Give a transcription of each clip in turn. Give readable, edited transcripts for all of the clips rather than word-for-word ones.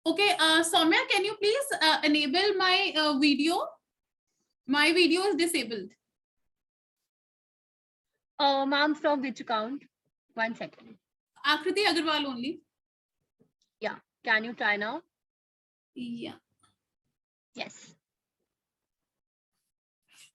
Okay, Soumya, can you please enable my video? My video is disabled. Ma'am, from which account? 1 second. Akriti Agarwal only. Yeah. Can you try now? Yeah. Yes.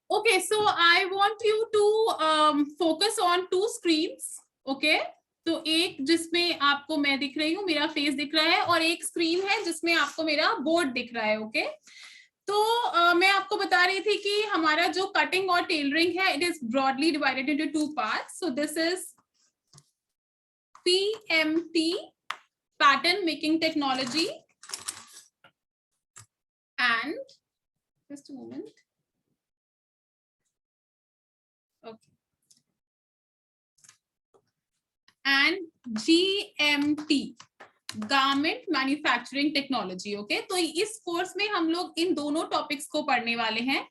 Okay, so I want you to focus on two screens. Okay. तो एक जिसमें आपको मैं दिख रही हूँ, मेरा face दिख रहा है, और एक स्क्रीन है जिसमें आपको मेरा बोर्ड दिख रहा है. ओके. तो मैं आपको बता रही थी कि हमारा जो कटिंग और टेलरिंग है, it is broadly divided into two parts. So this is PMT, pattern making technology, and just a moment. Okay. And GMT, garment manufacturing technology. Okay, तो इस कोर्स में हम लोग इन दोनों टॉपिक्स को पढ़ने वाले हैं.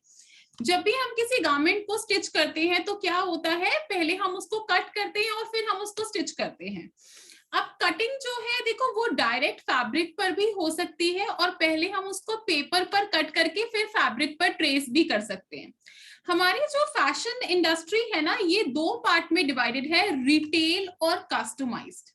जब भी हम किसी गारमेंट को स्टिच करते हैं तो क्या होता है, पहले हम उसको कट करते हैं और फिर हम उसको स्टिच करते हैं. अब कटिंग जो है, देखो, वो डायरेक्ट फैब्रिक पर भी हो सकती है और पहले हम उसको पेपर पर कट करके फिर फैब्रिक पर ट्रेस भी कर सकते हैं. हमारी जो फैशन इंडस्ट्री है ना, ये दो पार्ट में डिवाइडेड है, रिटेल और कस्टमाइज्ड.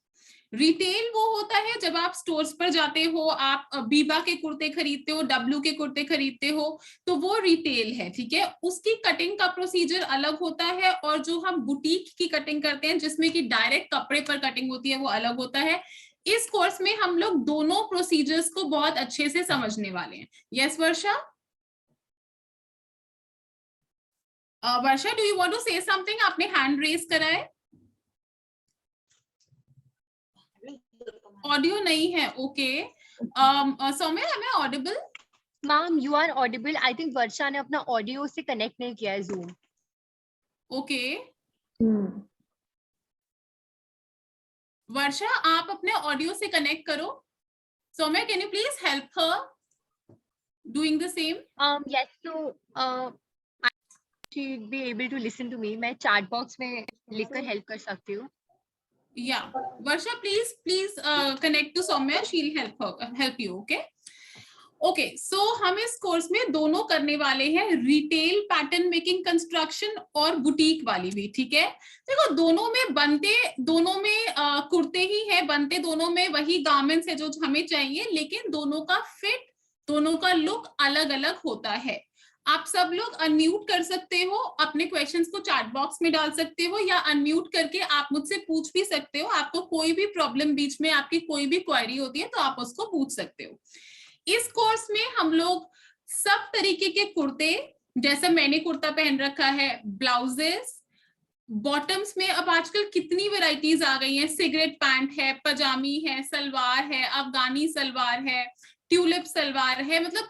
रिटेल वो होता है जब आप स्टोर्स पर जाते हो, आप बीबा के कुर्ते खरीदते हो, डब्ल्यू के कुर्ते खरीदते हो, तो वो रिटेल है. ठीक है, उसकी कटिंग का प्रोसीजर अलग होता है, और जो हम बुटीक की कटिंग करते हैं जिसमें कि डायरेक्ट कपड़े पर कटिंग होती है, वो अलग होता है. इस कोर्स में हम लोग दोनों प्रोसीजर्स को बहुत अच्छे से समझने वाले हैं. Yes Varsha? Varsha, do you want to say something? आपने हैंड रेज करा है. ऑडियो नहीं है. Okay. Saumya, am I audible? Ma'am, you are audible. I think Varsha ने अपना ऑडियो से कनेक्ट नहीं किया है जूम. ओके. वर्षा, आप अपने ऑडियो से कनेक्ट करो. Saumya, can you please help her doing the same? Yes, so she'd be able to listen to me. मैं चैट बॉक्स में लिखकर हेल्प कर सकती हूँ. Yeah, Varsha, please connect to Soumya. She'll help you. Okay. Okay, so हम इस course में दोनों करने वाले हैं, रिटेल पैटर्न मेकिंग कंस्ट्रक्शन और बुटीक वाली भी. ठीक है, देखो, दोनों में बनते, दोनों में कुर्ते ही है, बनते दोनों में वही गारमेंट्स है जो हमें चाहिए, लेकिन दोनों का फिट, दोनों का लुक अलग अलग होता है. आप सब लोग अनम्यूट कर सकते हो, अपने क्वेश्चंस को चैट बॉक्स में डाल सकते हो, या अनम्यूट करके आप मुझसे पूछ भी सकते हो. आपको कोई भी प्रॉब्लम, बीच में आपकी कोई भी क्वेरी होती है तो आप उसको पूछ सकते हो. इस कोर्स में हम लोग सब तरीके के कुर्ते, जैसे मैंने कुर्ता पहन रखा है, ब्लाउजेस, बॉटम्स में अब आजकल कितनी वैरायटीज आ गई हैं, सिगरेट पैंट है, पजामी है, सलवार है, अफगानी सलवार है, ट्यूलिप सलवार है, मतलब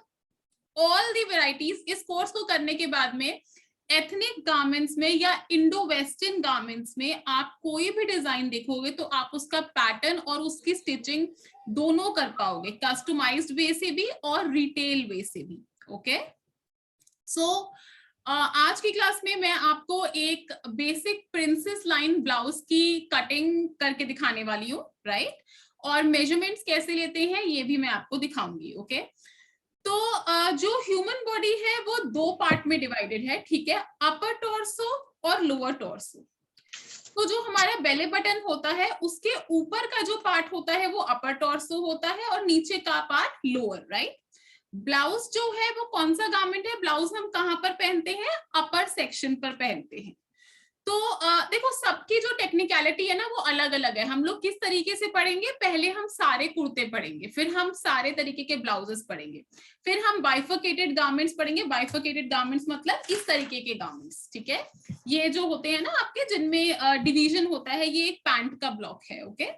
ऑल दी वैरायटीज. इस कोर्स को करने के बाद में एथनिक गारमेंट्स में या इंडो वेस्टर्न गारमेंट्स में आप कोई भी डिजाइन देखोगे तो आप उसका पैटर्न और उसकी स्टिचिंग दोनों कर पाओगे, कस्टमाइज्ड वे से भी और रिटेल वे से भी. ओके, सो आज की क्लास में मैं आपको एक बेसिक प्रिंसेस लाइन ब्लाउज की कटिंग करके दिखाने वाली हूँ, राइट? और मेजरमेंट्स कैसे लेते हैं ये भी मैं आपको दिखाऊंगी. ओके, तो जो ह्यूमन बॉडी है वो दो पार्ट में डिवाइडेड है. ठीक है, अपर टॉर्सो और लोअर टॉर्सो. तो जो हमारा बेले बटन होता है उसके ऊपर का जो पार्ट होता है वो अपर टॉर्सो होता है और नीचे का पार्ट लोअर, राइट? ब्लाउज जो है वो कौन सा गारमेंट है, ब्लाउज हम कहाँ पर पहनते हैं, अपर सेक्शन पर पहनते हैं. तो देखो, सबकी जो टेक्निकलिटी है ना वो अलग अलग है. हम लोग किस तरीके से पढ़ेंगे, पहले हम सारे कुर्ते पढ़ेंगे, फिर हम सारे तरीके के ब्लाउजेस पढ़ेंगे, फिर हम बाइफरकेटेड गारमेंट्स पढ़ेंगे. बाइफरकेटेड गारमेंट्स मतलब इस तरीके के गारमेंट्स. ठीक है, ये जो होते हैं ना आपके, जिनमें डिवीजन होता है, ये एक पैंट का ब्लॉक है. ओके,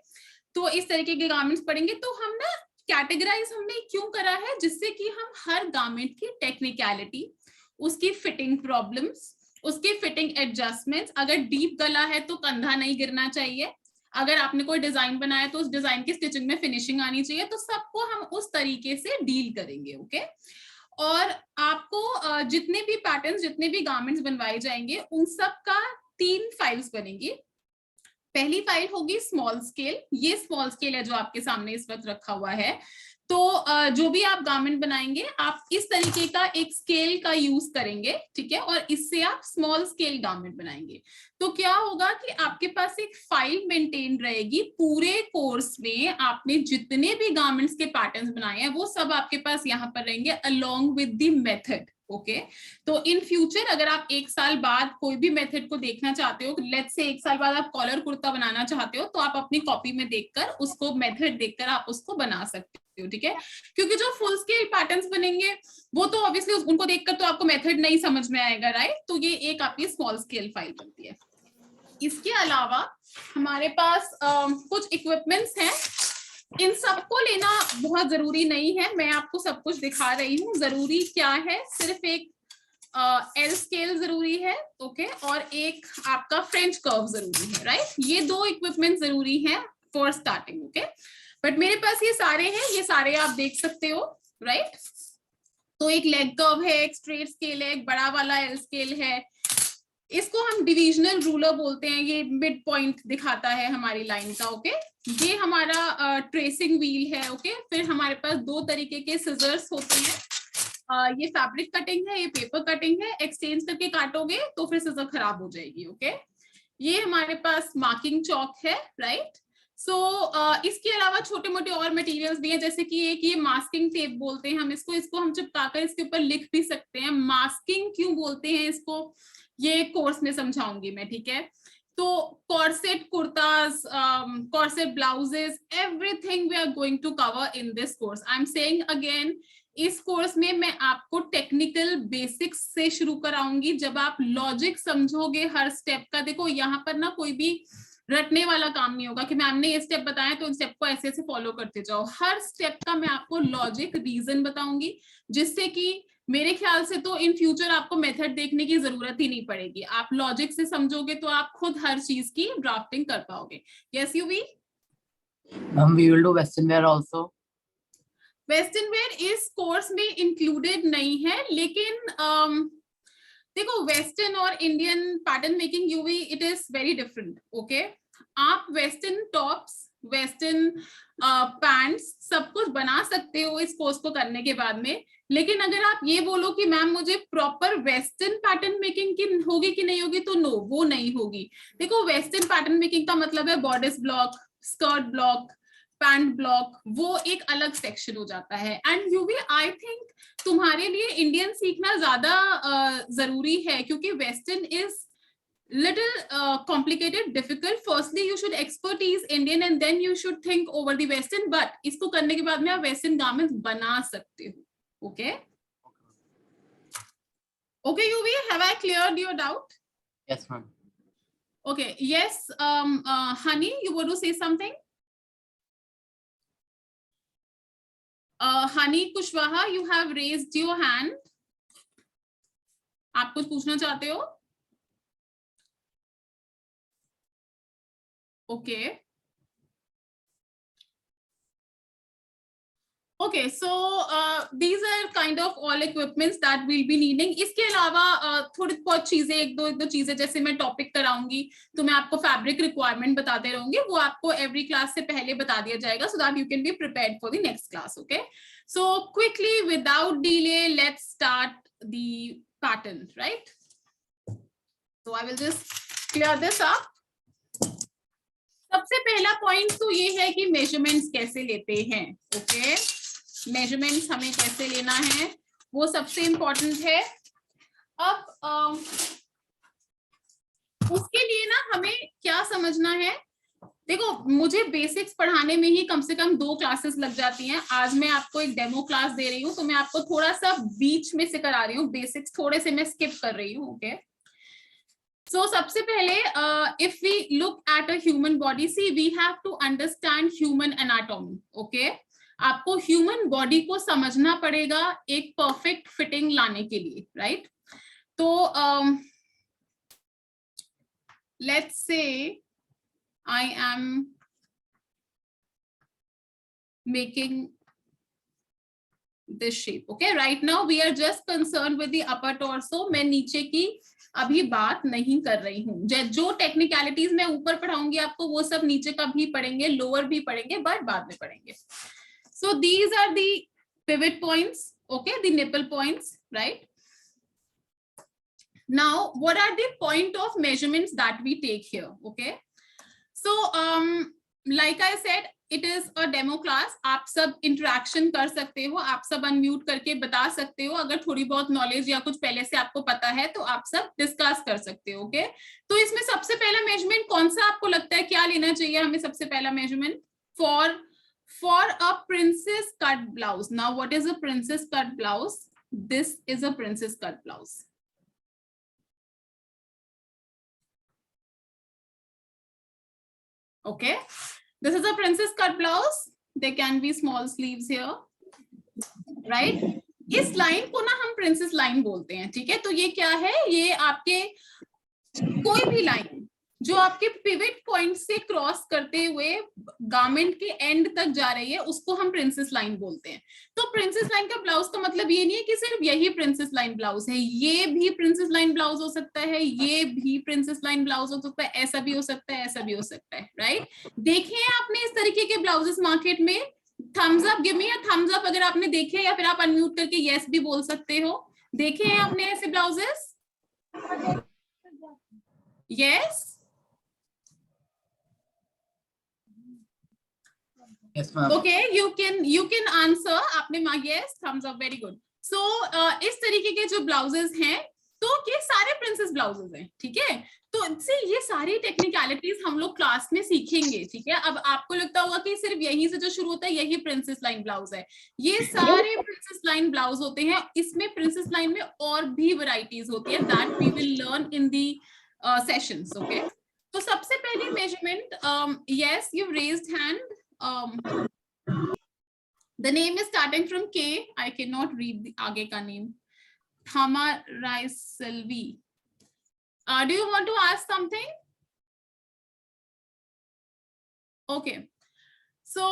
तो इस तरीके के गारमेंट्स पढ़ेंगे. तो हम ना कैटेगराइज हमने क्यों करा है, जिससे कि हम हर गारमेंट की टेक्निकलिटी, उसकी फिटिंग प्रॉब्लम्स, उसकी फिटिंग एडजस्टमेंट्स, अगर डीप गला है तो कंधा नहीं गिरना चाहिए, अगर आपने कोई डिजाइन बनाया तो उस डिजाइन की स्टिचिंग में फिनिशिंग आनी चाहिए, तो सबको हम उस तरीके से डील करेंगे. ओके, और आपको जितने भी पैटर्न्स, जितने भी गारमेंट्स बनवाए जाएंगे उन सब का 3 फाइल्स बनेंगी. पहली फाइल होगी स्मॉल स्केल. ये स्मॉल स्केल है जो आपके सामने इस वक्त रखा हुआ है. तो जो भी आप गारमेंट बनाएंगे आप इस तरीके का एक स्केल का यूज करेंगे, ठीक है, और इससे आप स्मॉल स्केल गारमेंट बनाएंगे। तो क्या होगा कि आपके पास एक फाइल मेंटेन रहेगी, पूरे कोर्स में आपने जितने भी गारमेंट्स के पैटर्न्स बनाए हैं वो सब आपके पास यहाँ पर रहेंगे along with the method. Okay, तो इन फ्यूचर अगर आप एक साल बाद कोई भी मेथड को देखना चाहते हो, लेट्स से एक साल बाद आप कॉलर कुर्ता बनाना चाहते हो, तो आप अपनी कॉपी में देखकर उसको मेथड देखकर आप उसको बना सकते हो, ठीक है। क्योंकि जो फुल स्केल पैटर्न्स बनेंगे वो तो ऑब्वियसली उनको देखकर तो आपको मेथड नहीं समझ में आएगा, राइट। तो ये एक आपकी स्मॉल स्केल फाइल बनती है। इसके अलावा हमारे पास कुछ इक्विपमेंट्स हैं, इन सबको लेना बहुत जरूरी नहीं है, मैं आपको सब कुछ दिखा रही हूँ। जरूरी क्या है, सिर्फ एक एल स्केल जरूरी है, ओके, और एक आपका फ्रेंच कर्व जरूरी है, राइट। ये दो इक्विपमेंट जरूरी है फॉर स्टार्टिंग, ओके। बट मेरे पास ये सारे हैं, ये सारे आप देख सकते हो, राइट। तो एक लेग कर्व है, एक स्ट्रेट स्केल है, एक बड़ा वाला एल स्केल है, इसको हम डिविजनल रूलर बोलते हैं, ये मिड पॉइंट दिखाता है हमारी लाइन का, ओके। ये हमारा ट्रेसिंग व्हील है, ओके। फिर हमारे पास दो तरीके के सिजर्स होते हैं, ये फैब्रिक कटिंग है, ये पेपर कटिंग है, एक्सचेंज करके काटोगे तो फिर सिजर खराब हो जाएगी, ओके। ये हमारे पास मार्किंग चौक है, राइट। सो इसके अलावा छोटे मोटे और मटेरियल्स भी हैं, जैसे कि एक ये मास्किंग टेप बोलते हैं हम इसको हम चिपकाकर इसके ऊपर लिख भी सकते हैं। मास्किंग क्यों बोलते हैं इसको, ये कोर्स में समझाऊंगी मैं, ठीक है। तो corset kurtas, corset blouses, everything we are going to cover in this course. I am saying again, इस कोर्स में मैं आपको टेक्निकल बेसिक्स से शुरू कराऊंगी। जब आप लॉजिक समझोगे हर स्टेप का, देखो यहाँ पर ना कोई भी रटने वाला काम नहीं होगा कि मैम ने ये स्टेप बताया तो इन स्टेप को ऐसे ऐसे फॉलो करते जाओ। हर स्टेप का मैं आपको लॉजिक रीजन बताऊंगी, जिससे कि मेरे ख्याल से तो इन फ्यूचर आपको मेथड देखने की जरूरत ही नहीं पड़ेगी। आप लॉजिक से समझोगे तो आप खुद हर चीज की ड्राफ्टिंग कर पाओगे। Yes UV? Ma'am, we will do western wear also. Western wear इस कोर्स में इंक्लूडेड नहीं है, लेकिन देखो वेस्टर्न और Indian pattern making UV it is very different, okay. आप वेस्टर्न टॉप्स, वेस्टर्न पैंट्स सब कुछ बना सकते हो इस कोर्स को करने के बाद में, लेकिन अगर आप ये बोलो कि मैम मुझे प्रॉपर वेस्टर्न पैटर्न मेकिंग की होगी कि नहीं होगी, तो नो, वो नहीं होगी। देखो वेस्टर्न पैटर्न मेकिंग का मतलब है bodice block, skirt block, pant block, वो एक अलग सेक्शन हो जाता है। एंड यूवी आई थिंक तुम्हारे लिए इंडियन सीखना ज्यादा जरूरी है, क्योंकि western is little complicated, difficult. Firstly you should expertise Indian and then you should think over the western, but इसको करने के बाद में आप western garments बना सकते हो, okay? Okay UV, have I cleared your doubt? Yes, ma'am. Okay, yes, Honey, you want to say something? Honey Kushwaha, you have raised your hand. आप कुछ पूछना चाहते हो? Okay. Okay, so these are kind of all equipments that we'll be needing. इसके अलावा थोड़ी बहुत चीजें, एक दो चीजें जैसे मैं टॉपिक कराऊंगी तो मैं आपको फैब्रिक रिक्वायरमेंट बताते रहूंगी, वो आपको एवरी क्लास से पहले बता दिया जाएगा, so that you can be prepared for the next class, okay? So quickly, without delay, let's start the pattern, right? So I will just clear this up. सबसे पहला पॉइंट तो ये है कि मेजरमेंट्स कैसे लेते हैं, ओके। मेजरमेंट्स हमें कैसे लेना है वो सबसे इंपॉर्टेंट है। अब उसके लिए ना हमें क्या समझना है, देखो मुझे बेसिक्स पढ़ाने में ही कम से कम 2 क्लासेस लग जाती हैं। आज मैं आपको एक डेमो क्लास दे रही हूँ, तो मैं आपको थोड़ा सा बीच में से करा रही हूँ, बेसिक्स थोड़े से मैं स्किप कर रही हूँ, ओके। So सबसे पहले if we look at a human body, see we have to understand human anatomy, okay? आपको human body को समझना पड़ेगा एक perfect fitting लाने के लिए, right? तो let's say I am making this shape, okay? Right now we are just concerned with the upper torso. मैं नीचे की अभी बात नहीं कर रही हूँ। जो टेक्निकलिटीज मैं ऊपर पढ़ाऊंगी आपको वो सब नीचे का भी पढ़ेंगे, लोअर भी पढ़ेंगे, बट बाद में पढ़ेंगे। So these are the pivot points, okay, the nipple points, right? Now what are the point of measurements that we take here? Okay, so like I said, it is a demo class. आप सब interaction कर सकते हो, आप सब unmute करके बता सकते हो, अगर थोड़ी बहुत knowledge या कुछ पहले से आपको पता है तो आप सब discuss कर सकते हो. okay? तो इसमें सबसे पहला measurement कौन सा आपको लगता है, क्या लेना चाहिए हमें सबसे पहला measurement for a princess cut blouse? Now what is a princess cut blouse? This is a princess cut blouse. Okay, this is a princess cut blouse. There can be small sleeves here, right? इस line को ना हम princess line बोलते हैं, ठीक है? तो ये क्या है, ये आपके कोई भी लाइन जो आपके पिवट पॉइंट से क्रॉस करते हुए गारमेंट के एंड तक जा रही है, उसको हम प्रिंसेस लाइन बोलते हैं. तो प्रिंसेस लाइन का ब्लाउज का मतलब ये नहीं है कि सिर्फ यही प्रिंसेस लाइन ब्लाउज है, ये भी प्रिंसेस लाइन ब्लाउज हो सकता है, ये भी प्रिंसेस लाइन ब्लाउज हो सकता है, ऐसा भी हो सकता है, ऐसा भी हो सकता है, राइट? देखे हैं आपने इस तरीके के ब्लाउजेस मार्केट में? Thumbs up, give me a thumbs up अगर आपने देखे, या फिर आप अनम्यूट करके यस भी बोल सकते हो. देखे हैं आपने ऐसे blouses? Yes? Yes, ma'am. Okay, you can answer. आपने मांगी yes, thumbs up, very good. So इस तरीके के जो ब्लाउजेस हैं, तो ये सारे प्रिंसेस ब्लाउजेस हैं, ठीक है? तो इससे ये सारी टेक्निकलिटीज हम लोग क्लास में सीखेंगे, ठीक है? अब आपको लगता होगा कि सिर्फ यहीं से जो शुरू होता है यही प्रिंसेस लाइन ब्लाउज है. ये सारे प्रिंसेस लाइन ब्लाउज होते हैं. इसमें प्रिंसेस लाइन में और भी वैरायटीज होती है, that we will learn in the sessions. Okay, तो सबसे पहली measurement, yes, you raised hand. The name is starting from K. I cannot read the आगे का name. Thama Rai Selvi. Do you want to ask something? Okay. So,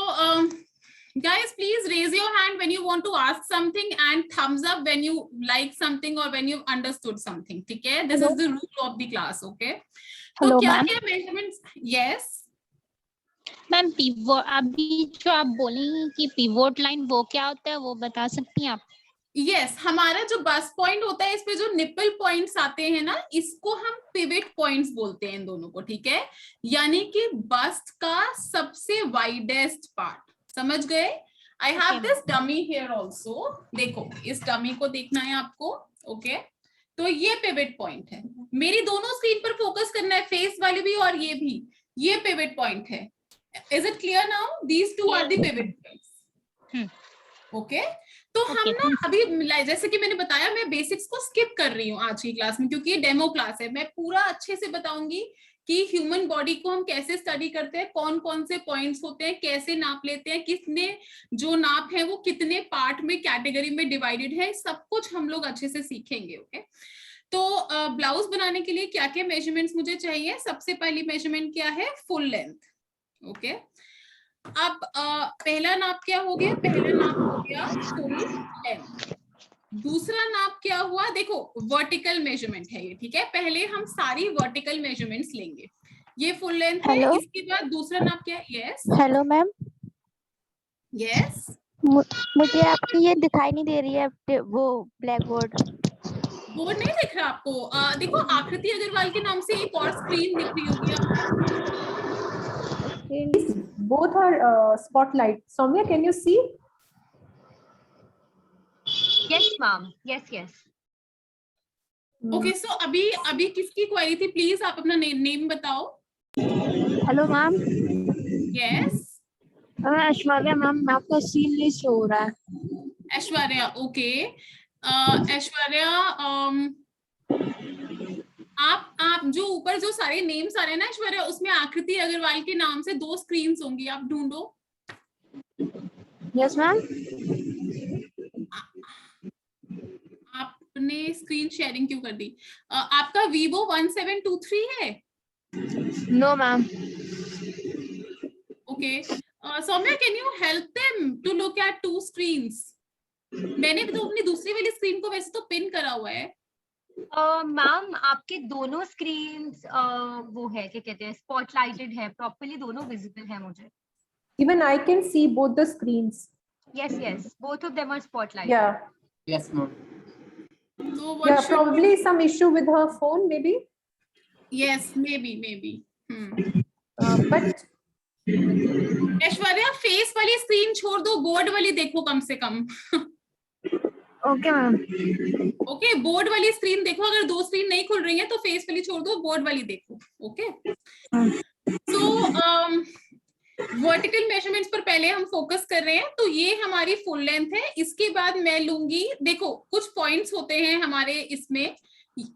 guys, please raise your hand when you want to ask something and thumbs up when you like something or when you've understood something. ठीक है? This is the rule of the class. Okay. तो क्या क्या measurements? Yes. Ma'am pivot, अभी जो आप बोलेंगी कि पिवोट लाइन वो क्या होता है, वो बता सकती हैं आप? यस, हमारा जो बस पॉइंट होता है, इस पे जो निपल पॉइंट्स आते हैं ना, इसको हम पिवट पॉइंट्स बोलते हैं इन दोनों को, ठीक है? यानी कि बस्ट का सबसे वाइडेस्ट पार्ट. समझ गए? I have this dummy here also. देखो, इस डमी को देखना है आपको. ओके, तो ये पिवट पॉइंट है. मेरी दोनों स्क्रीन पर फोकस करना है, फेस वाली भी और ये भी. ये पिवट पॉइंट है. Is it clear now? These two are the pivot points. Okay? तो हम ना अभी जैसे कि मैंने बताया, मैं बेसिक्स को स्किप कर रही हूँ आज की क्लास में, क्योंकि ये डेमो क्लास है. मैं पूरा अच्छे से बताऊंगी कि ह्यूमन बॉडी को हम कैसे स्टडी करते हैं, कौन कौन से पॉइंट्स होते हैं, कैसे नाप लेते हैं, किसने जो नाप है वो कितने पार्ट में, कैटेगरी में डिवाइडेड है, सब कुछ हम लोग अच्छे से सीखेंगे. ओके, तो ब्लाउज बनाने के लिए क्या क्या मेजरमेंट्स मुझे चाहिए? सबसे पहली मेजरमेंट क्या है? Full length. ओके, अब पहला नाप क्या हो गया? पहला नाप हो गया फुल लेंथ. दूसरा नाप क्या हुआ? देखो, वर्टिकल मेजरमेंट है ये, ठीक है? पहले हम सारी वर्टिकल मेजरमेंट्स लेंगे. ये फुल लेंथ है. इसके बाद दूसरा नाप क्या है? Yes, hello ma'am. यस, मुझे आपकी ये दिखाई नहीं दे रही है, वो ब्लैक बोर्ड नहीं दिख रहा आपको? देखो, आकृति अग्रवाल के नाम से एक और स्क्रीन दिख रही होगी आपको. Both are spotlight. Soumya, can you see? Yes, ma'am. Yes. Okay, so अभी किसकी क्वेरी थी? प्लीज आप अपना नेम बताओ. Hello ma'am. Yes, Aishwarya ma'am, आपका सीन नहीं शो हो रहा है. ऐश्वर्या. ओके, ऐश्वर्या, आप जो ऊपर जो सारे नेम्स आ रहे हैं ना ऐश्वर्या, उसमें आकृति अग्रवाल के नाम से 2 स्क्रीन्स होंगी, आप ढूंढो. Yes ma'am. आपने स्क्रीन शेयरिंग क्यों कर दी? आपका Vivo 1723 है? No ma'am. Okay, Saumya, can you help them to look at 2 screens? मैंने तो अपनी दूसरी वाली स्क्रीन को वैसे तो पिन करा हुआ है. मैम, आपके दोनों स्क्रीन्स वो है, क्या कहते हैं, स्पॉटलाइटेड है, प्रॉपर्ली दोनों विजिबल है मुझे. Even I can see both the screens. Yes, yes. Both of them are spotlight. Yeah. Yes, ma'am. So what Yeah, should probably some issue with her phone, maybe. yes, maybe. But Aishwarya face वाली screen छोड़ दो, board वाली देखो कम से कम. Okay ma'am. Okay, board वाली screen देखो. अगर दो स्क्रीन नहीं खुल रही है तो फेस वाली छोड़ दो, बोर्ड वाली देखो. ओके, सो वर्टिकल मेजरमेंट्स पर पहले हम फोकस कर रहे हैं. तो ये हमारी फुल लेंथ है. इसके बाद मैं लूंगी, देखो कुछ पॉइंट्स होते हैं हमारे इसमें.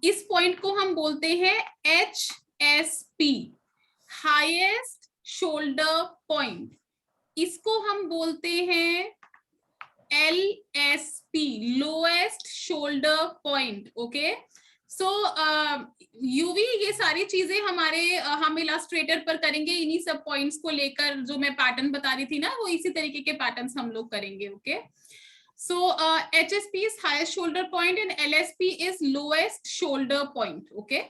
इस पॉइंट को हम बोलते हैं HSP, हाईएस्ट शोल्डर पॉइंट. इसको हम बोलते हैं LSP, lowest shoulder point. Okay, so यूवी ये सारी चीजें हमारे हम इलास्ट्रेटर पर करेंगे. इन्हीं सब पॉइंट्स को लेकर जो मैं पैटर्न बता रही थी ना, वो इसी तरीके के पैटर्न्स हम लोग करेंगे. Okay, so HSP is highest shoulder point and LSP is lowest shoulder point. Okay,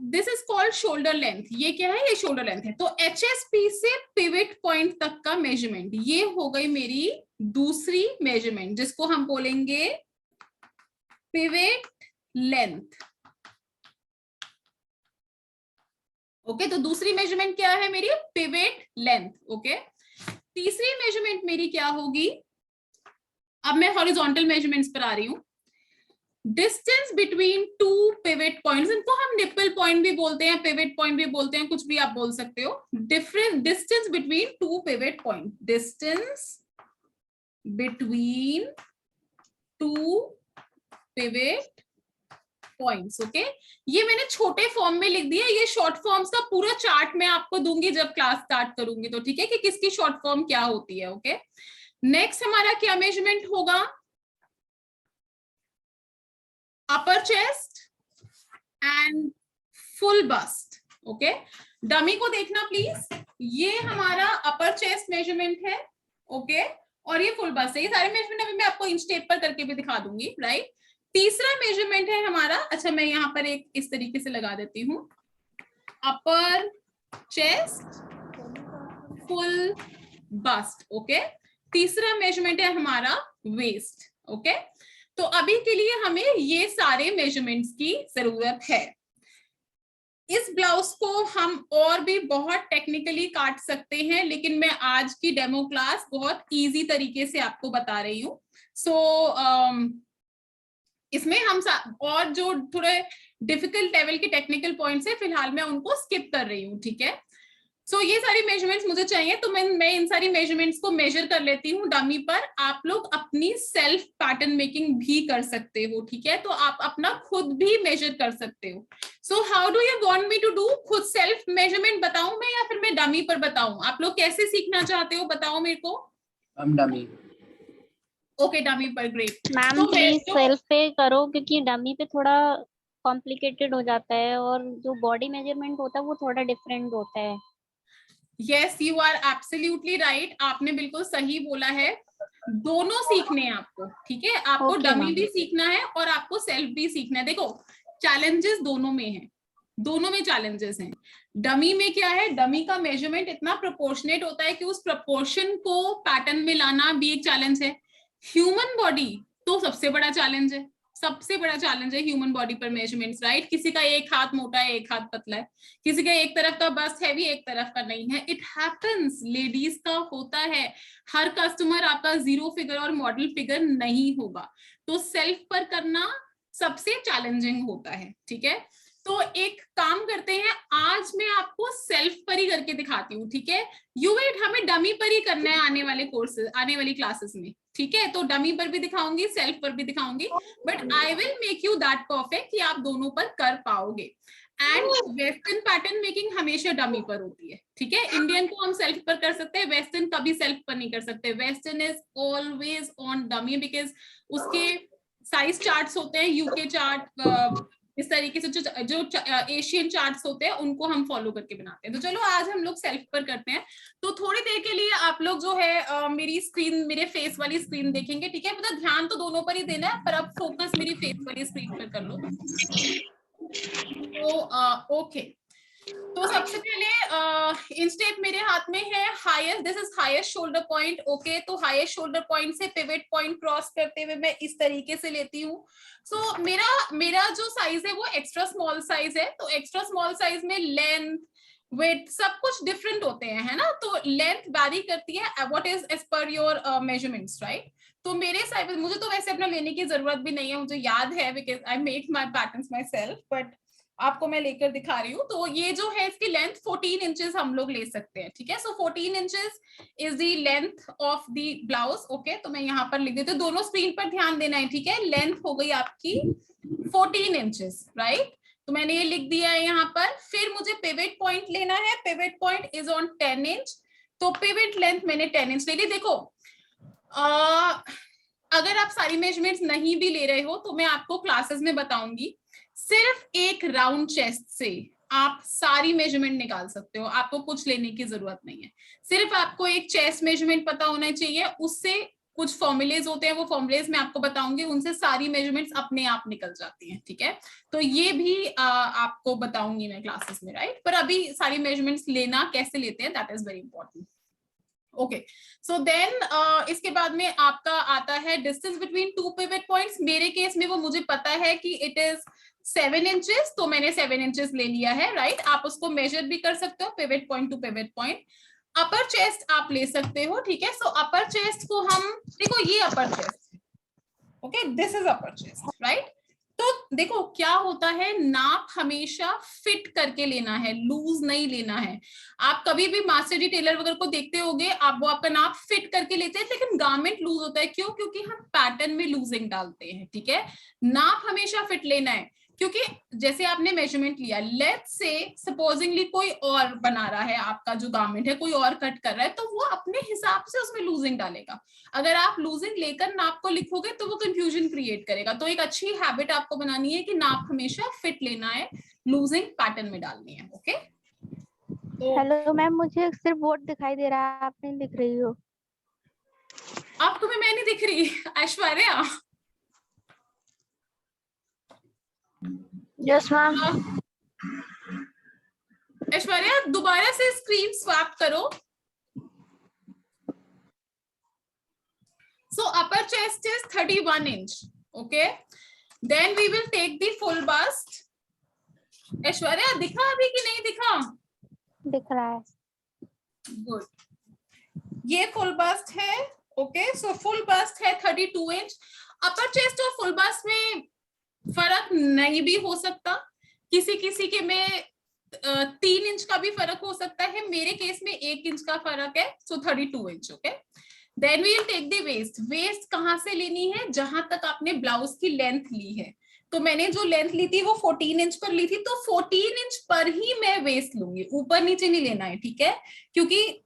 this is called shoulder length. ये क्या है? ये शोल्डर लेंथ है. तो HSP से पिवट पॉइंट तक का मेजरमेंट, ये हो गई मेरी दूसरी मेजरमेंट, जिसको हम बोलेंगे पिवट लेंथ. ओके, तो दूसरी मेजरमेंट क्या है मेरी? Pivot length. ओके, तीसरी मेजरमेंट मेरी क्या होगी? अब मैं हॉरिजॉन्टल मेजरमेंट्स पर आ रही हूं. Distance between two pivot points, इनको हम निप्पल पॉइंट भी बोलते हैं, पिवट पॉइंट भी बोलते हैं, कुछ भी आप बोल सकते हो. Different distance between two pivot point, distance between two pivot points. Okay, ये मैंने छोटे फॉर्म में लिख दिया. ये शॉर्ट फॉर्म्स का पूरा चार्ट मैं आपको दूंगी जब क्लास स्टार्ट करूंगी, तो ठीक है, कि किसकी शॉर्ट फॉर्म क्या होती है. ओके, नेक्स्ट हमारा क्या मेजरमेंट होगा? Upper chest and full bust. Okay, dummy को देखना प्लीज. ये हमारा अपर चेस्ट मेजरमेंट है. ओके, और ये फुल बस्ट है. ये सारे मेजरमेंट अभी मैं आपको इंच टेप पर करके भी दिखा दूंगी. राइट, तीसरा मेजरमेंट है हमारा, अच्छा मैं यहाँ पर एक इस तरीके से लगा देती हूँ, upper chest full bust. Okay, तीसरा मेजरमेंट है हमारा वेस्ट. ओके, तो अभी के लिए हमें ये सारे मेजरमेंट्स की जरूरत है. इस ब्लाउज को हम और भी बहुत टेक्निकली काट सकते हैं, लेकिन मैं आज की डेमो क्लास बहुत इजी तरीके से आपको बता रही हूँ. सो इसमें हम और जो थोड़े डिफिकल्ट लेवल के टेक्निकल पॉइंट्स है, फिलहाल मैं उनको स्किप कर रही हूँ. ठीक है, सो ये सारी मेजरमेंट्स मुझे चाहिए, तो मैं इन सारी मेजरमेंट्स को मेजर कर लेती हूँ डमी पर. आप लोग अपनी सेल्फ पैटर्न मेकिंग भी कर सकते हो. ठीक है, तो आप अपना खुद भी मेजर कर सकते हो. So how do you want me to do? खुद सेल्फ मेजरमेंट बताऊं मैं, या फिर मैं डमी पर बताऊं? आप लोग कैसे सीखना चाहते हो, बताओ मेरे को. डमी. ओके, डमी पर. ग्रेट मैम तो प्लीज सेल्फ पे करो, क्योंकि डमी पे थोड़ा कॉम्प्लिकेटेड हो जाता है, और जो बॉडी मेजरमेंट होता है वो थोड़ा डिफरेंट होता है. Yes, you are absolutely right. आपने बिल्कुल सही बोला है. दोनों सीखने हैं आपको. ठीक है, आपको Okay, डमी ma'am. भी सीखना है और आपको सेल्फ भी सीखना है. देखो, चैलेंजेस दोनों में हैं, दोनों में चैलेंजेस हैं. डमी में क्या है? डमी का मेजरमेंट इतना प्रोपोर्शनेट होता है कि उस प्रोपोर्शन को पैटर्न में लाना भी एक चैलेंज है. ह्यूमन बॉडी तो सबसे बड़ा चैलेंज है. सबसे बड़ा चैलेंज है ह्यूमन बॉडी पर मेजरमेंट्स. राइट, किसी का एक हाथ मोटा है, एक हाथ पतला है, किसी का एक तरफ का बस्ट हैवी, एक तरफ का नहीं है. इट हैपेंस, लेडीज का होता है. हर कस्टमर आपका 0 फिगर और मॉडल फिगर नहीं होगा. तो सेल्फ पर करना सबसे चैलेंजिंग होता है. ठीक है, तो एक काम करते हैं, आज मैं आपको सेल्फ पर ही करके दिखाती हूँ. ठीक है, यू वेट, हमें डमी पर ही करना है आने वाले कोर्सेज, आने वाली क्लासेस में. ठीक है, तो डमी पर भी दिखाऊंगी, सेल्फ पर भी दिखाऊंगी, but I will make you that perfect कि आप दोनों पर कर पाओगे. एंड वेस्टर्न पैटर्न मेकिंग हमेशा डमी पर होती है. ठीक है, इंडियन को हम सेल्फ पर कर सकते हैं, वेस्टर्न कभी सेल्फ पर नहीं कर सकते. Western is always on dummy, because उसके साइज चार्ट्स होते हैं, यूके चार्ट, इस तरीके से जो एशियन चार्ट्स होते हैं उनको हम फॉलो करके बनाते हैं. तो चलो आज हम लोग सेल्फ पर करते हैं. तो थोड़ी देर के लिए आप लोग जो है मेरी स्क्रीन, मेरे फेस वाली स्क्रीन देखेंगे. ठीक है, मतलब ध्यान तो दोनों पर ही देना है, पर अब फोकस मेरी फेस वाली स्क्रीन पर कर लो. तो ओके, तो सबसे पहले इंस्टेप मेरे हाथ में है highest, this is highest shoulder point. Okay, तो हाईएस्ट शोल्डर पॉइंट से पिवट पॉइंट क्रॉस करते हुए मैं इस तरीके से लेती हूँ। सो मेरा जो साइज है वो एक्स्ट्रा स्मॉल साइज है। तो एक्स्ट्रा स्मॉल साइज में लेंथ, वेट सब कुछ डिफरेंट होते हैं, है ना। तो लेंथ वैरी करती है what is as per your measurements, right. तो मेरे साइज, मुझे तो वैसे अपना लेने की जरूरत भी नहीं है, मुझे याद है because I make my patterns my self, but आपको मैं लेकर दिखा रही हूँ। तो ये जो है इसकी लेंथ 14 इंचेस हम लोग ले सकते हैं, ठीक है। सो 14 inches is the length of the blouse. Okay, तो मैं यहाँ पर लिख देती हूँ, दोनों स्क्रीन पर ध्यान देना है, ठीक है। लेंथ हो गई आपकी 14 इंचेस, राइट। तो मैंने ये लिख दिया है यहाँ पर। फिर मुझे पिवट पॉइंट लेना है, pivot point is on 10 inch. तो पिवट लेंथ मैंने 10 इंच ले ली। देखो अगर आप सारी मेजरमेंट्स नहीं भी ले रहे हो तो मैं आपको क्लासेस में बताऊंगी, सिर्फ एक राउंड चेस्ट से आप सारी मेजरमेंट निकाल सकते हो, आपको कुछ लेने की जरूरत नहीं है। सिर्फ आपको एक चेस्ट मेजरमेंट पता होना चाहिए, उससे कुछ फॉर्मूलेज होते हैं, वो फॉर्मूलेज मैं आपको बताऊंगी, उनसे सारी मेजरमेंट्स अपने आप निकल जाती हैं, ठीक है। तो ये भी आपको बताऊंगी मैं क्लासेस में, राइट। पर अभी सारी मेजरमेंट्स लेना कैसे लेते हैं that is very important. Okay, so then इसके बाद में आपका आता है distance between two pivot points. मेरे केस में वो मुझे पता है कि इट इज 7 इंचेस, तो मैंने 7 इंचेस ले लिया है, राइट। आप उसको मेजर भी कर सकते हो pivot point two pivot point. अपर चेस्ट आप ले सकते हो, ठीक है। सो अपर चेस्ट को हम, देखो ये अपर chest, okay, this is upper chest, right. तो देखो क्या होता है, नाप हमेशा फिट करके लेना है, लूज नहीं लेना है। आप कभी भी मास्टर जी टेलर वगैरह को देखते होगे, आप वो आपका नाप फिट करके लेते हैं, लेकिन गारमेंट लूज होता है। क्यों? क्योंकि हम पैटर्न में लूजिंग डालते हैं, ठीक है। नाप हमेशा फिट लेना है, क्योंकि जैसे आपने मेजरमेंट लिया, लेट्स से सपोजिंगली कोई और बना रहा है आपका जो गारमेंट है, कोई और कट कर रहा है, तो वो अपने हिसाब से उसमें लूजिंग डालेगा। अगर आप लूजिंग लेकर नाप को लिखोगे तो वो कंफ्यूजन क्रिएट करेगा। तो एक अच्छी हैबिट आपको बनानी है कि नाप हमेशा फिट लेना है, लूजिंग पैटर्न में डालनी है। ओके, तो हेलो मैम, मुझे सिर्फ बोर्ड दिखाई दे रहा है, आप नहीं दिख रही हो। अब तुम्हें मैं नहीं दिख रही ऐश्वर्या? Yes ma'am. ऐश्वर्या दोबारा से स्क्रीन स्वैप करो। So upper chest is 31 inch. Okay. Then we will take the full bust. Aishwarya दिखा अभी कि नहीं दिखा? दिख रहा है। Good. ये full bust है. Okay. So full bust है 32 inch. Upper chest और full bust में फर्क नहीं भी हो सकता, किसी किसी के में 3 इंच का भी फर्क हो सकता है। मेरे केस में 1 इंच का फर्क है, so 32 inch. Okay, then we will take the waist. Waist कहां से लेनी है? जहां तक आपने ब्लाउज की लेंथ ली है। तो मैंने जो लेंथ ली थी वो 14 इंच पर ली थी, तो 14 इंच पर ही मैं वेस्ट लूंगी, ऊपर नीचे नहीं लेना है, ठीक है। क्योंकि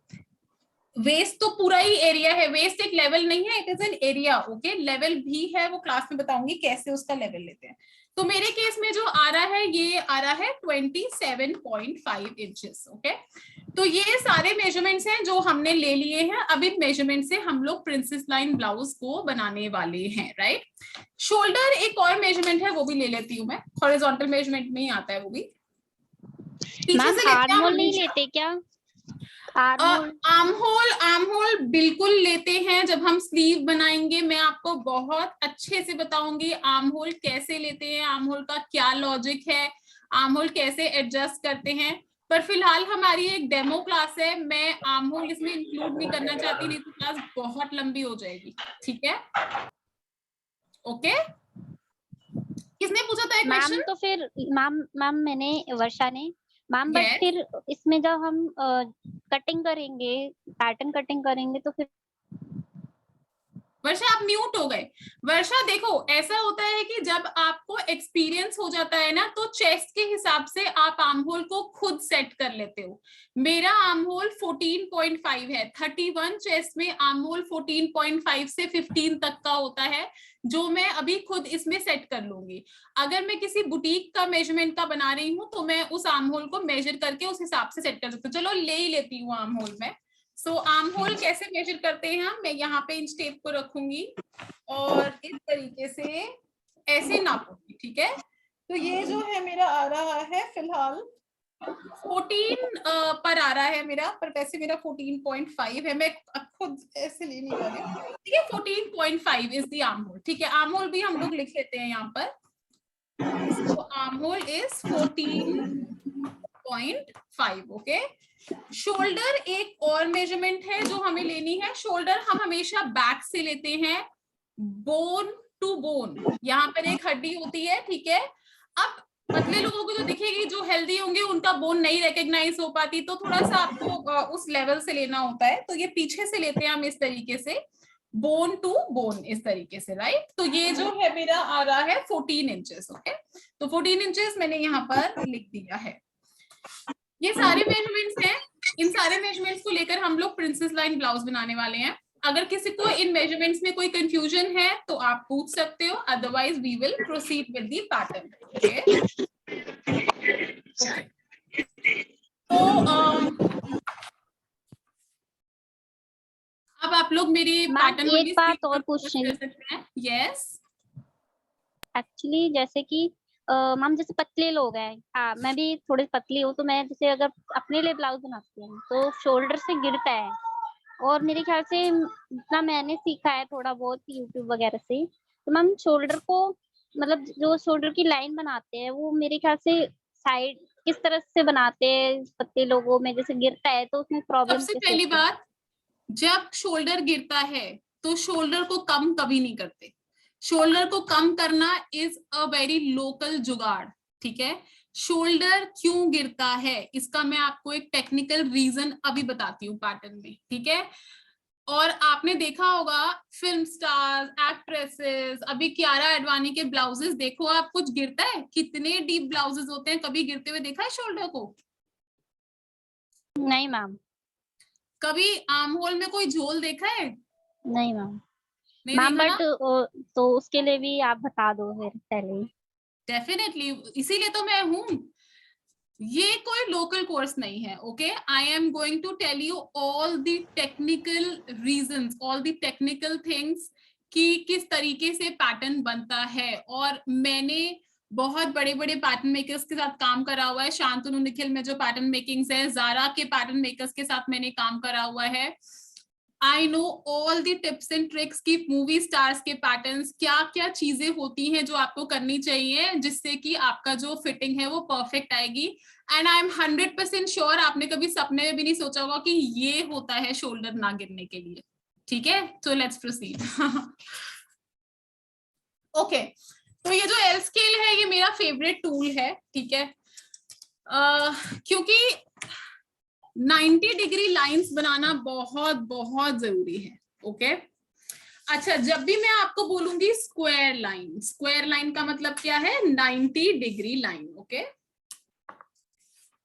वेस्ट तो पूरा ही एरिया है, वेस्ट एक लेवल नहीं है, it is an area. Okay, level भी है, वो क्लास में बताऊंगी कैसे उसका लेवल लेते हैं। तो मेरे केस में जो आ रहा है ये आ रहा है 27.5 इंचेस। ओके, तो ये सारे मेजरमेंट्स हैं जो हमने ले लिए हैं। अब इन मेजरमेंट से हम लोग प्रिंसेस लाइन ब्लाउज को बनाने वाले हैं, राइट। शोल्डर एक और मेजरमेंट है, वो भी ले लेती हूँ मैं, हॉरिजॉन्टल मेजरमेंट में ही आता है वो भी। पीछे से आर्म होल नहीं लेते क्या? आर्म होल बिल्कुल लेते हैं जब हम स्लीव बनाएंगे। मैं आपको बहुत अच्छे से बताऊंगी आर्म होल कैसे लेते हैं, आर्म होल का क्या लॉजिक है, आर्म होल कैसे एडजस्ट करते हैं। पर फिलहाल हमारी एक डेमो क्लास है, मैं आर्म होल इसमें इंक्लूड नहीं करना चाहती, नहीं तो क्लास बहुत लंबी हो जाएगी, ठीक है। ओके, किसने पूछा था एक मैम? क्वेश्चन? तो फिर मैम मैंने, वर्षा ने। Ma'am but Yes. फिर इसमें जब हम कटिंग करेंगे, पैटर्न कटिंग करेंगे, तो फिर वर्षा आप म्यूट हो गए। वर्षा देखो ऐसा होता है कि जब आपको एक्सपीरियंस हो जाता है ना, तो चेस्ट के हिसाब से आप आर्म होल को खुद सेट कर लेते हो। मेरा आर्म होल 14.5 है, 31 चेस्ट में आर्म होल 14.5 से 15 तक का होता है, जो मैं अभी खुद इसमें सेट कर लूंगी। अगर मैं किसी बुटीक का मेजरमेंट का बना रही हूँ तो मैं उस आर्म होल को मेजर करके उस हिसाब से सेट कर सकती हूँ। चलो ले ही लेती हूँ आर्म होल में। सो आर्म होल कैसे मेजर करते हैं हम, मैं यहाँ पे इंच टेप को रखूंगी और इस तरीके से ऐसे नापूंगी, ठीक है। तो ये जो है मेरा आ रहा है फिलहाल 14 पर आ रहा है मेरा, पर वैसे मेरा 14.5 है, मैं खुद ऐसे ले नहीं पा रही हूँ। ठीक है, 14.5 इज द आर्म होल। ठीक है, आर्म होल भी हम लोग लिख लेते हैं यहाँ पर। So arm hole is 14.5. Okay, shoulder एक और मेजरमेंट है जो हमें लेनी है। शोल्डर हम हमेशा बैक से लेते हैं, बोन टू बोन। यहाँ पर एक हड्डी होती है, ठीक है। अब पतले लोगों को तो दिखेगी, जो हेल्दी होंगे उनका बोन नहीं रिकॉग्नाइज हो पाती, तो थोड़ा सा आपको उस लेवल से लेना होता है। तो ये पीछे से लेते हैं हम इस तरीके से, बोन टू बोन, इस तरीके से, राइट। तो ये जो है मेरा आ रहा है 14 इंचेस। ओके, तो 14 इंचेस मैंने यहाँ पर लिख दिया है। ये सारे मेजरमेंट्स हैं। इन सारे मेजरमेंट्स को लेकर हम लोग प्रिंसेस लाइन ब्लाउज बनाने वाले हैं। अगर किसी को इन मेजरमेंट्स में कोई कंफ्यूजन है तो आप पूछ सकते हो, otherwise we will proceed with the pattern. तो अब आप लोग मेरे पैटर्न एक बात और पूछनी है। यस, एक्चुअली जैसे कि मैम जैसे पतले लोग हैं, मैं भी थोड़ी पतली हूँ, तो मैं जैसे अगर अपने लिए ब्लाउज बनाती हूँ तो शोल्डर से गिरता है, और मेरे ख्याल से जितना मैंने सीखा है थोड़ा बहुत यूट्यूब वगैरह से, तो मैम शोल्डर को मतलब जो शोल्डर की लाइन बनाते हैं वो मेरे ख्याल से साइड किस तरह से बनाते हैं पतले लोगों में, जैसे गिरता है तो उसमें प्रॉब्लम सबसे पहली बात, जब शोल्डर गिरता है तो शोल्डर को कम कभी नहीं करते। शोल्डर को कम करना इज अ वेरी लोकल जुगाड़, ठीक है। शोल्डर क्यों गिरता है इसका मैं आपको एक टेक्निकल रीजन अभी बताती हूँ पैटर्न में, ठीक है। और आपने देखा होगा फिल्म स्टार्स, एक्ट्रेसेस, अभी कियारा एडवाणी के ब्लाउजेस देखो आप, कुछ गिरता है? कितने डीप ब्लाउजेस होते हैं, कभी गिरते हुए देखा है शोल्डर को? नहीं मैम। कभी आर्म होल में कोई झोल देखा है? नहीं मैम। नहीं मैम देखा बट ना? तो उसके लिए भी आप बता दो फिर पहले। डेफिनेटली, इसीलिए तो मैं हूं। ये कोई लोकल कोर्स नहीं है, okay. I am going to tell you all the technical reasons, all the technical things कि किस तरीके से पैटर्न बनता है। और मैंने बहुत बड़े बड़े पैटर्न मेकर्स के साथ काम करा हुआ है। शांतनु निखिल में जो पैटर्न मेकिंग्स है, जारा के पैटर्न मेकर्स के साथ मैंने काम करा हुआ है। I know all the tips and tricks की मूवी स्टार्स के पैटर्न्स, क्या क्या चीजें होती हैं जो आपको करनी चाहिए जिससे कि आपका जो फिटिंग है वो परफेक्ट आएगी। एंड आई एम 100% श्योर आपने कभी सपने में भी नहीं सोचा होगा कि ये होता है शोल्डर ना गिरने के लिए, ठीक है। So let's proceed. ओके, तो ये जो एल स्केल है ये मेरा फेवरेट टूल है, ठीक है। क्योंकि 90 डिग्री लाइंस बनाना बहुत बहुत जरूरी है, ओके। अच्छा, जब भी मैं आपको बोलूंगी स्क्वायर लाइन, स्क्वायर लाइन का मतलब क्या है? 90 डिग्री लाइन, ओके।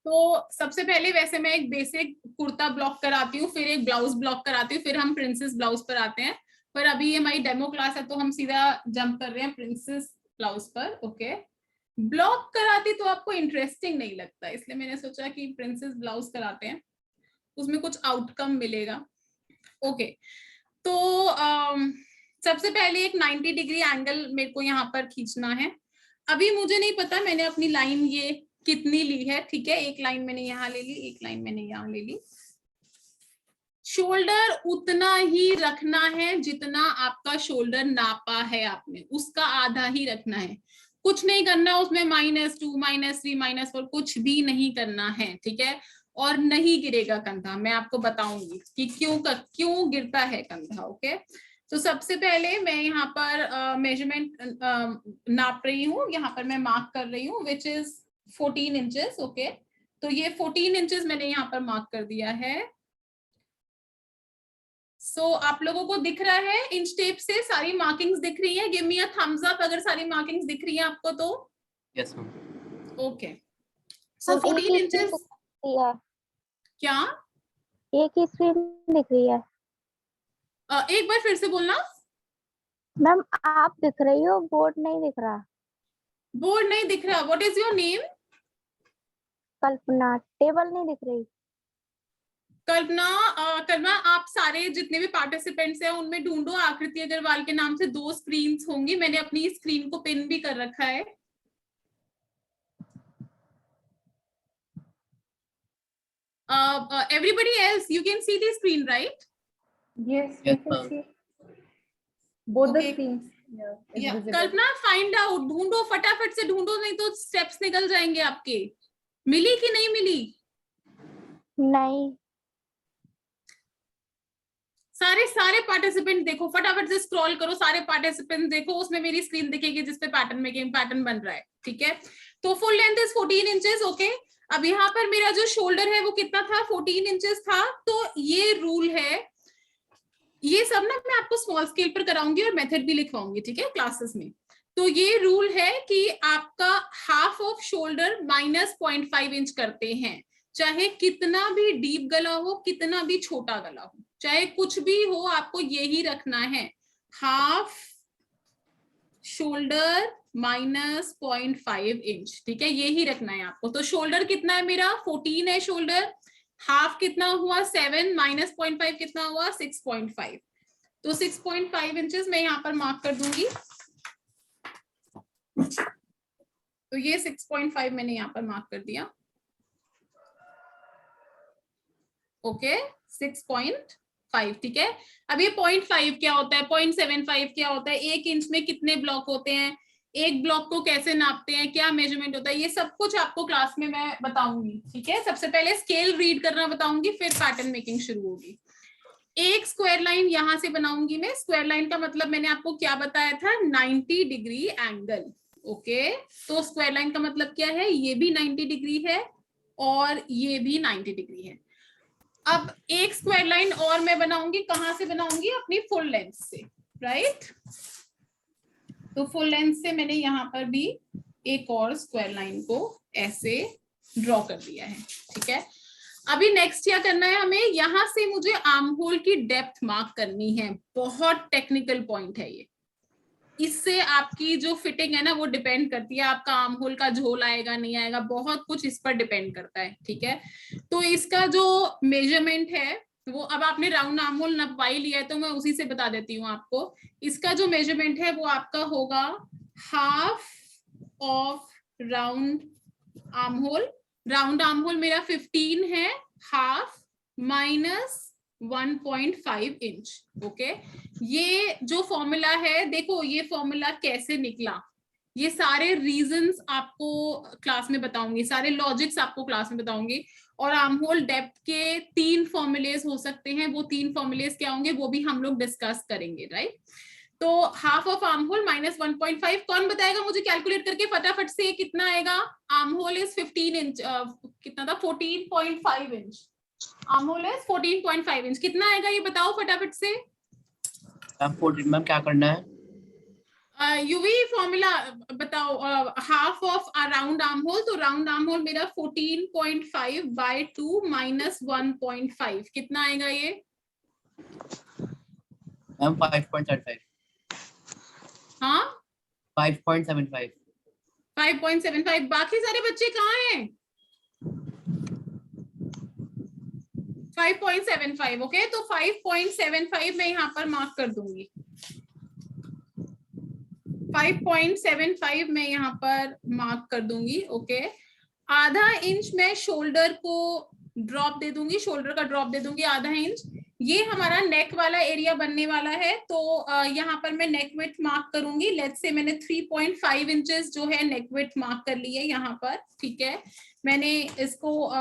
तो सबसे पहले वैसे मैं एक बेसिक कुर्ता ब्लॉक कराती हूँ, फिर एक ब्लाउज ब्लॉक कराती हूँ, फिर हम प्रिंसेस ब्लाउज पर आते हैं। पर अभी ये हमारी डेमो क्लास है तो हम सीधा जंप कर रहे हैं प्रिंसेस ब्लाउज पर, ओके। ब्लॉक कराती तो आपको इंटरेस्टिंग नहीं लगता, इसलिए मैंने सोचा कि प्रिंसेस ब्लाउज कराते हैं, उसमें कुछ आउटकम मिलेगा, ओके। तो सबसे पहले एक 90 डिग्री एंगल मेरे को यहाँ पर खींचना है। अभी मुझे नहीं पता मैंने अपनी लाइन ये कितनी ली है, ठीक है। एक लाइन मैंने यहाँ ले ली, एक लाइन मैंने यहाँ ले ली। शोल्डर उतना ही रखना है जितना आपका शोल्डर नापा है आपने, उसका आधा ही रखना है। कुछ नहीं करना उसमें, -2, -3, -4 कुछ भी नहीं करना है, ठीक है। और नहीं गिरेगा कंधा, मैं आपको बताऊंगी कि क्यों गिरता है कंधा, ओके। तो सबसे पहले मैं यहाँ पर मेजरमेंट नाप रही हूँ, यहाँ पर मैं मार्क कर रही हूँ विच इज 14 इंचेस, ओके। तो ये 14 इंचेस मैंने यहाँ पर मार्क कर दिया है। सो आप लोगों को दिख रहा है इंच टेप से सारी मार्किंग्स दिख रही है? Give me a thumbs up अगर सारी मार्किंग्स दिख रही है आपको तो। Yes ma'am. ओके, सो 14 इंचेस। क्या? एक ही स्क्रीन दिख रही है एक बार फिर से बोलना। मैम, आप दिख रही हो, बोर्ड नहीं दिख रहा। बोर्ड नहीं दिख रहा। What is your name? Kalpana. Table नहीं दिख रही। कल्पना, कल्पना आप सारे जितने भी पार्टिसिपेंट्स हैं उनमें ढूंढो, आकृति अग्रवाल के नाम से 2 स्क्रीन्स होंगी, मैंने अपनी स्क्रीन को पिन भी कर रखा है। everybody else, you can see the screen, right? Yes, we Yes, can ma'am. see both the Okay. screens. Yeah, it's Yeah, visible. Kalpana find out, ढूंढो फटाफट से ढूंढो, नहीं तो स्टेप्स निकल जाएंगे आपके। मिली कि नहीं मिली? नहीं। सारे पार्टिसिपेंट देखो, फटाफट से स्क्रॉल करो, सारे पार्टिसिपेंट देखो, उसमें मेरी स्क्रीन दिखेगी जिसपे पैटर्न बन रहा है, ठीक है। तो full length is 14 inches, okay. अब यहाँ पर मेरा जो शोल्डर है वो कितना था, 14 इंचेस था। तो ये रूल है, ये सब ना मैं आपको स्मॉल स्केल पर कराऊंगी और मेथड भी लिखवाऊंगी, ठीक है, क्लासेस में। तो ये रूल है कि आपका हाफ ऑफ शोल्डर -0.5 इंच करते हैं, चाहे कितना भी डीप गला हो, कितना भी छोटा गला हो, चाहे कुछ भी हो, आपको यही रखना है, हाफ शोल्डर -0.5 इंच, ठीक है, यही रखना है आपको। तो शोल्डर कितना है मेरा, 14 है शोल्डर, हाफ कितना हुआ 7, -0.5 कितना हुआ 6.5। तो 6.5 इंचेस मैं यहाँ पर मार्क कर दूंगी। तो ये 6.5 मैंने यहाँ पर मार्क कर दिया, ओके, 6.5, ठीक है। अब ये 0.5 क्या होता है, 0.75 क्या होता है, 1 इंच में कितने ब्लॉक होते हैं, एक ब्लॉक को कैसे नापते हैं, क्या मेजरमेंट होता है, ये सब कुछ आपको क्लास में मैं बताऊंगी, ठीक है। सबसे पहले स्केल रीड करना बताऊंगी, फिर पैटर्न मेकिंग शुरू होगी। एक स्क्वायर लाइन यहां से बनाऊंगी मैं। स्क्वायर लाइन का मतलब मैंने आपको क्या बताया था, 90 डिग्री एंगल, ओके। तो स्क्वायर लाइन का मतलब क्या है, ये भी 90 डिग्री है और ये भी 90 डिग्री है। अब एक स्क्वायर लाइन और मैं बनाऊंगी, कहां से बनाऊंगी, अपनी फुल लेंथ से, राइट। तो फुल लेंथ से मैंने यहाँ पर भी एक और स्क्वायर लाइन को ऐसे ड्रॉ कर दिया है, ठीक है। अभी नेक्स्ट क्या करना है हमें, यहां से मुझे आर्म होल की डेप्थ मार्क करनी है। बहुत टेक्निकल पॉइंट है ये, इससे आपकी जो फिटिंग है ना वो डिपेंड करती है, आपका आर्म होल का झोल आएगा नहीं आएगा, बहुत कुछ इस पर डिपेंड करता है, ठीक है। तो इसका जो मेजरमेंट है वो, अब आपने राउंड आर्म होल नपवा ही लिया है तो मैं उसी से बता देती हूँ आपको। इसका जो मेजरमेंट है वो आपका होगा half of round arm hole. Round arm hole मेरा 15 है, हाफ -1.5 इंच, ओके। ये जो फॉर्मूला है, देखो ये फॉर्मूला कैसे निकला, ये सारे रीजंस आपको क्लास में बताऊंगी, सारे लॉजिक्स आपको क्लास में बताऊंगी। और आर्म होल डेप्थ के 3 फॉर्मूलेज हो सकते हैं, वो 3 फॉर्मूलेज क्या होंगे वो भी हम लोग डिस्कस करेंगे, राइट। तो हाफ ऑफ आर्म होल -1.5, कौन बताएगा मुझे कैलकुलेट करके फटाफट से कितना आएगा। आर्म होल इज 15 इंच, कितना था 14.5 inch, arm hole is 14.5 inch, कितना आएगा ये बताओ फटाफट से। मैम क्या करना है, यूवी फॉर्मूला बताओ, half of round arm hole, तो राउंड आर्म होल मेरा 14.5 बाय 2 -1.5, कितना आएगा ये मैम 5.75, हाँ 5.75, 5.75। बाकी सारे बच्चे कहाँ हैं, 5.75, ओके। तो 5.75 मैं यहाँ पर मार्क कर दूंगी, 5.75 मैं यहाँ पर मार्क कर दूंगी, ओके। आधा इंच मैं शोल्डर को ड्रॉप दे दूंगी, शोल्डर का ड्रॉप दे दूंगी आधा इंच। ये हमारा नेक वाला एरिया बनने वाला है, तो यहाँ पर मैं नेक विड्थ मार्क करूंगी। लेट्स से मैंने 3.5 इंचेस जो है नेक विड्थ मार्क कर ली है यहाँ पर, ठीक है। मैंने इसको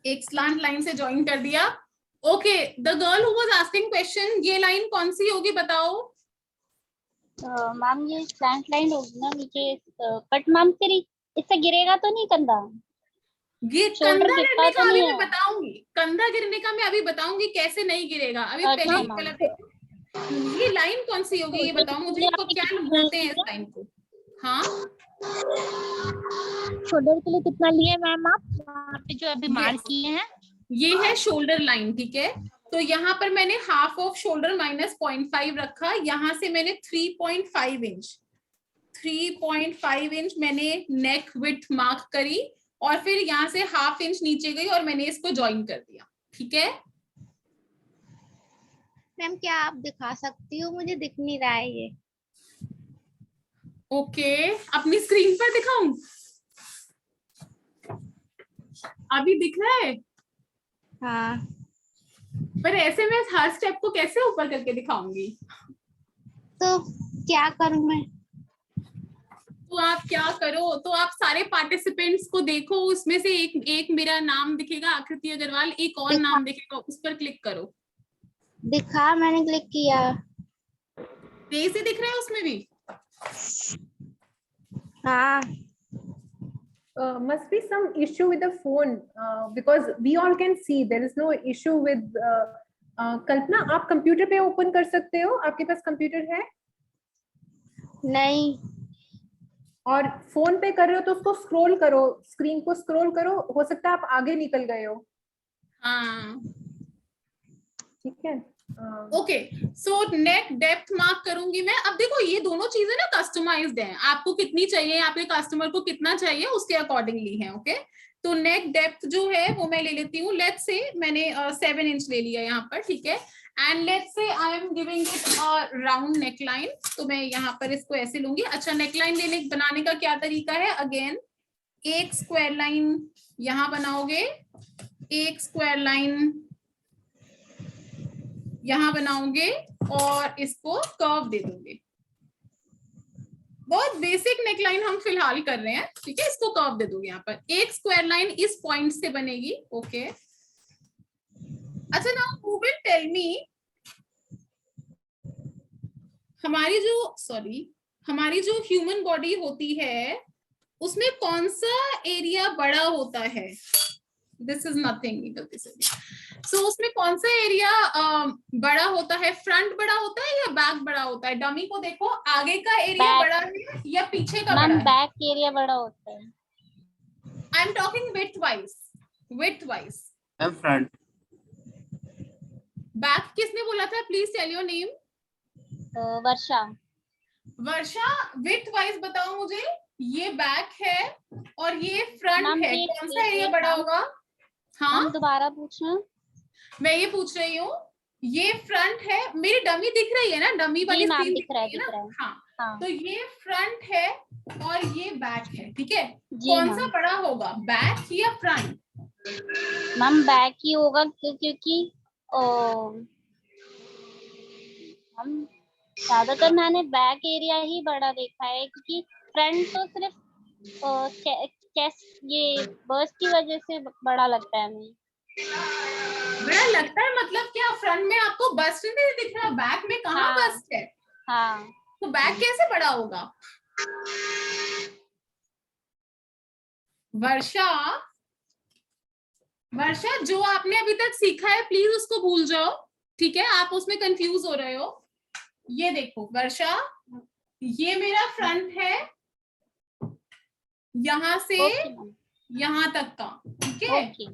एक स्लांट लाइन से ज्वाइन कर दिया, okay. The girl who was asking question, ये लाइन कौन सी होगी बताओ। मैम ये स्लैंट लाइन होगी ना नीचे, बट मैम फिर इससे गिरेगा तो नहीं कंधा, शोल्डर कंधा गिरता गिरने तो का अभी नहीं मैं है। बताऊंगी, कंधा गिरने का मैं अभी बताऊंगी कैसे नहीं गिरेगा, अभी अच्छा पहले मैम। वाला ये लाइन कौन सी होगी ये बताओ मुझे, इसको क्या बोलते हैं इस लाइन को। हाँ शोल्डर के लिए कितना लिए मैम आप वहाँ पे जो अभी मार्क किए हैं। ये है शोल्डर लाइन, ठीक है। तो यहाँ पर मैंने हाफ ऑफ शोल्डर -0.5 रखा, यहाँ से मैंने 3.5 इंच 3.5 इंच मैंने नेक विड्थ मार्क करी, और फिर यहाँ से हाफ इंच नीचे गई और मैंने इसको ज्वाइन कर दिया, ठीक है। मैम क्या आप दिखा सकती हो, मुझे दिख नहीं रहा है ये। ओके अपनी स्क्रीन पर दिखाऊं, अभी दिख रहा है? हाँ पर ऐसे मैं हर स्टेप को कैसे ऊपर करके दिखाऊंगी? तो क्या करूं मैं? तो आप क्या करो, तो आप सारे पार्टिसिपेंट्स को देखो, उसमें से एक मेरा नाम दिखेगा आकृति अग्रवाल, एक और दिखा। नाम दिखेगा, उस पर क्लिक करो। दिखा, मैंने क्लिक किया। तेज से दिख रहा है उसमें भी? हाँ Must be some issue with the phone because we all can see. There is no issue with. कल्पना, आप कंप्यूटर पे ओपन कर सकते हो? आपके पास कंप्यूटर है? नहीं, और फोन पे कर रहे हो तो उसको स्क्रॉल करो, स्क्रीन को स्क्रॉल करो, हो सकता है आप आगे निकल गए हो। हाँ ठीक है। Okay, so net depth mark करूंगी मैं। अब देखो ये दोनों चीजें ना कस्टमाइज्ड हैं, आपको कितनी चाहिए, आपके कस्टमर को कितना चाहिए उसके अकॉर्डिंगली है। ओके, तो नेक डेप्थ जो है वो मैं ले लेती हूँ, लेट्स से मैंने 7 इंच ले लिया यहाँ पर, ठीक है। And let's say I am giving it a round neckline, तो मैं यहाँ पर इसको ऐसे लूंगी। अच्छा, नेकलाइन बनाने का क्या तरीका है? अगेन एक स्क्वायर लाइन यहाँ बनाओगे, एक स्क्वायर लाइन यहाँ बनाओगे और इसको कर्व दे दोगे। बहुत बेसिक नेकलाइन हम फिलहाल कर रहे हैं, ठीक है। इसको कर्व दे दोगे यहाँ पर, एक स्क्वायर लाइन इस पॉइंट से बनेगी। ओके, अच्छा now who will tell me हमारी जो ह्यूमन बॉडी होती है उसमें कौन सा एरिया बड़ा होता है? दिस इज नथिंग, गलती से। सो उसमें कौन सा एरिया बड़ा होता है? फ्रंट बड़ा होता है या बैक बड़ा होता है? डमी को देखो, आगे का एरिया Back. बड़ा है या पीछे का मैम बड़ा है? बैक एरिया बड़ा होता है। I am talking width wise. Ma'am front. Back किसने बोला था? Please tell your name. Varsha. Varsha, width wise बताओ मुझे। ये बैक है और ये फ्रंट मैम, है, एक- कौन सा एक- एरिया एक बड़ा मैम। होगा? हाँ, मैम दोबारा पूछना। मैं ये पूछ रही हूँ, ये फ्रंट है, मेरी डमी दिख रही है ना? डमी वाली मैम, स्क्रीन दिख रहा है, ना? दिख रहा है। हाँ, हाँ तो ये फ्रंट है और ये बैक है, ठीक है। जी कौन सा मैम। बड़ा होगा, बैक या फ्रंट? मैम बैक ही होगा क्योंकि हम ज्यादातर मैंने बैक एरिया ही बड़ा देखा है, क्योंकि फ्रंट तो सिर्फ चेस्ट ये बर्स्ट की वजह से बड़ा लगता है हमें। बड़ा लगता है मतलब क्या? फ्रंट में आपको बस्ट नहीं दिख रहा, बैक में कहाँ हाँ। बस्ट है? हाँ तो बैक कैसे बड़ा होगा? वर्षा, जो आपने अभी तक सीखा है प्लीज उसको भूल जाओ, ठीक है। आप उसमें कंफ्यूज हो रहे हो। ये देखो वर्षा, ये मेरा फ्रंट है यहाँ से ओके मैम। यहाँ तक का, ठीक है। ओके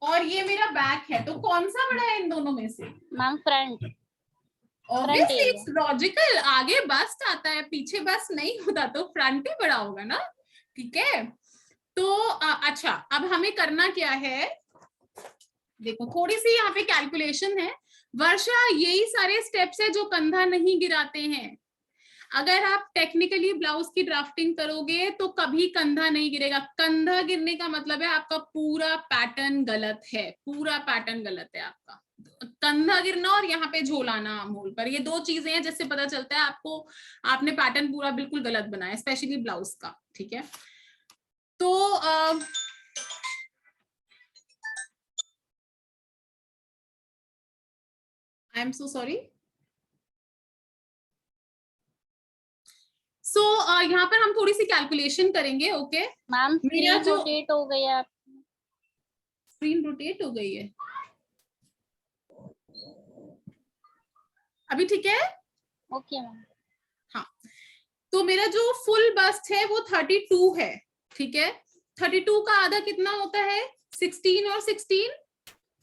और ये मेरा बैक है, तो कौन सा बड़ा है इन दोनों में से? Ma'am front. Obviously area. It's logical, आगे बस्ट आता है पीछे बस्ट नहीं होता, तो फ्रंट ही बड़ा होगा ना, ठीक है। तो अच्छा, अब हमें करना क्या है? देखो थोड़ी सी यहाँ पे कैलकुलेशन है। वर्षा, यही सारे स्टेप्स है जो कंधा नहीं गिराते हैं। अगर आप टेक्निकली ब्लाउज की ड्राफ्टिंग करोगे तो कभी कंधा नहीं गिरेगा। कंधा गिरने का मतलब है आपका पूरा पैटर्न गलत है, पूरा पैटर्न गलत है आपका। कंधा गिरना और यहाँ पे झोलाना मोल पर, ये दो चीजें हैं जिससे पता चलता है आपको आपने पैटर्न पूरा बिल्कुल गलत बनाया, स्पेशली ब्लाउज का, ठीक है। तो आई एम सो सॉरी। सो यहाँ पर हम थोड़ी सी कैलकुलेशन करेंगे। ओके मैम मेरा स्क्रीन जो रोटेट हो गई है। स्क्रीन रोटेट हो गई है अभी, ठीक है। Okay ma'am. हाँ, तो मेरा जो फुल बस्ट है वो 32 है, ठीक है। 32 का आधा कितना होता है? 16 और 16,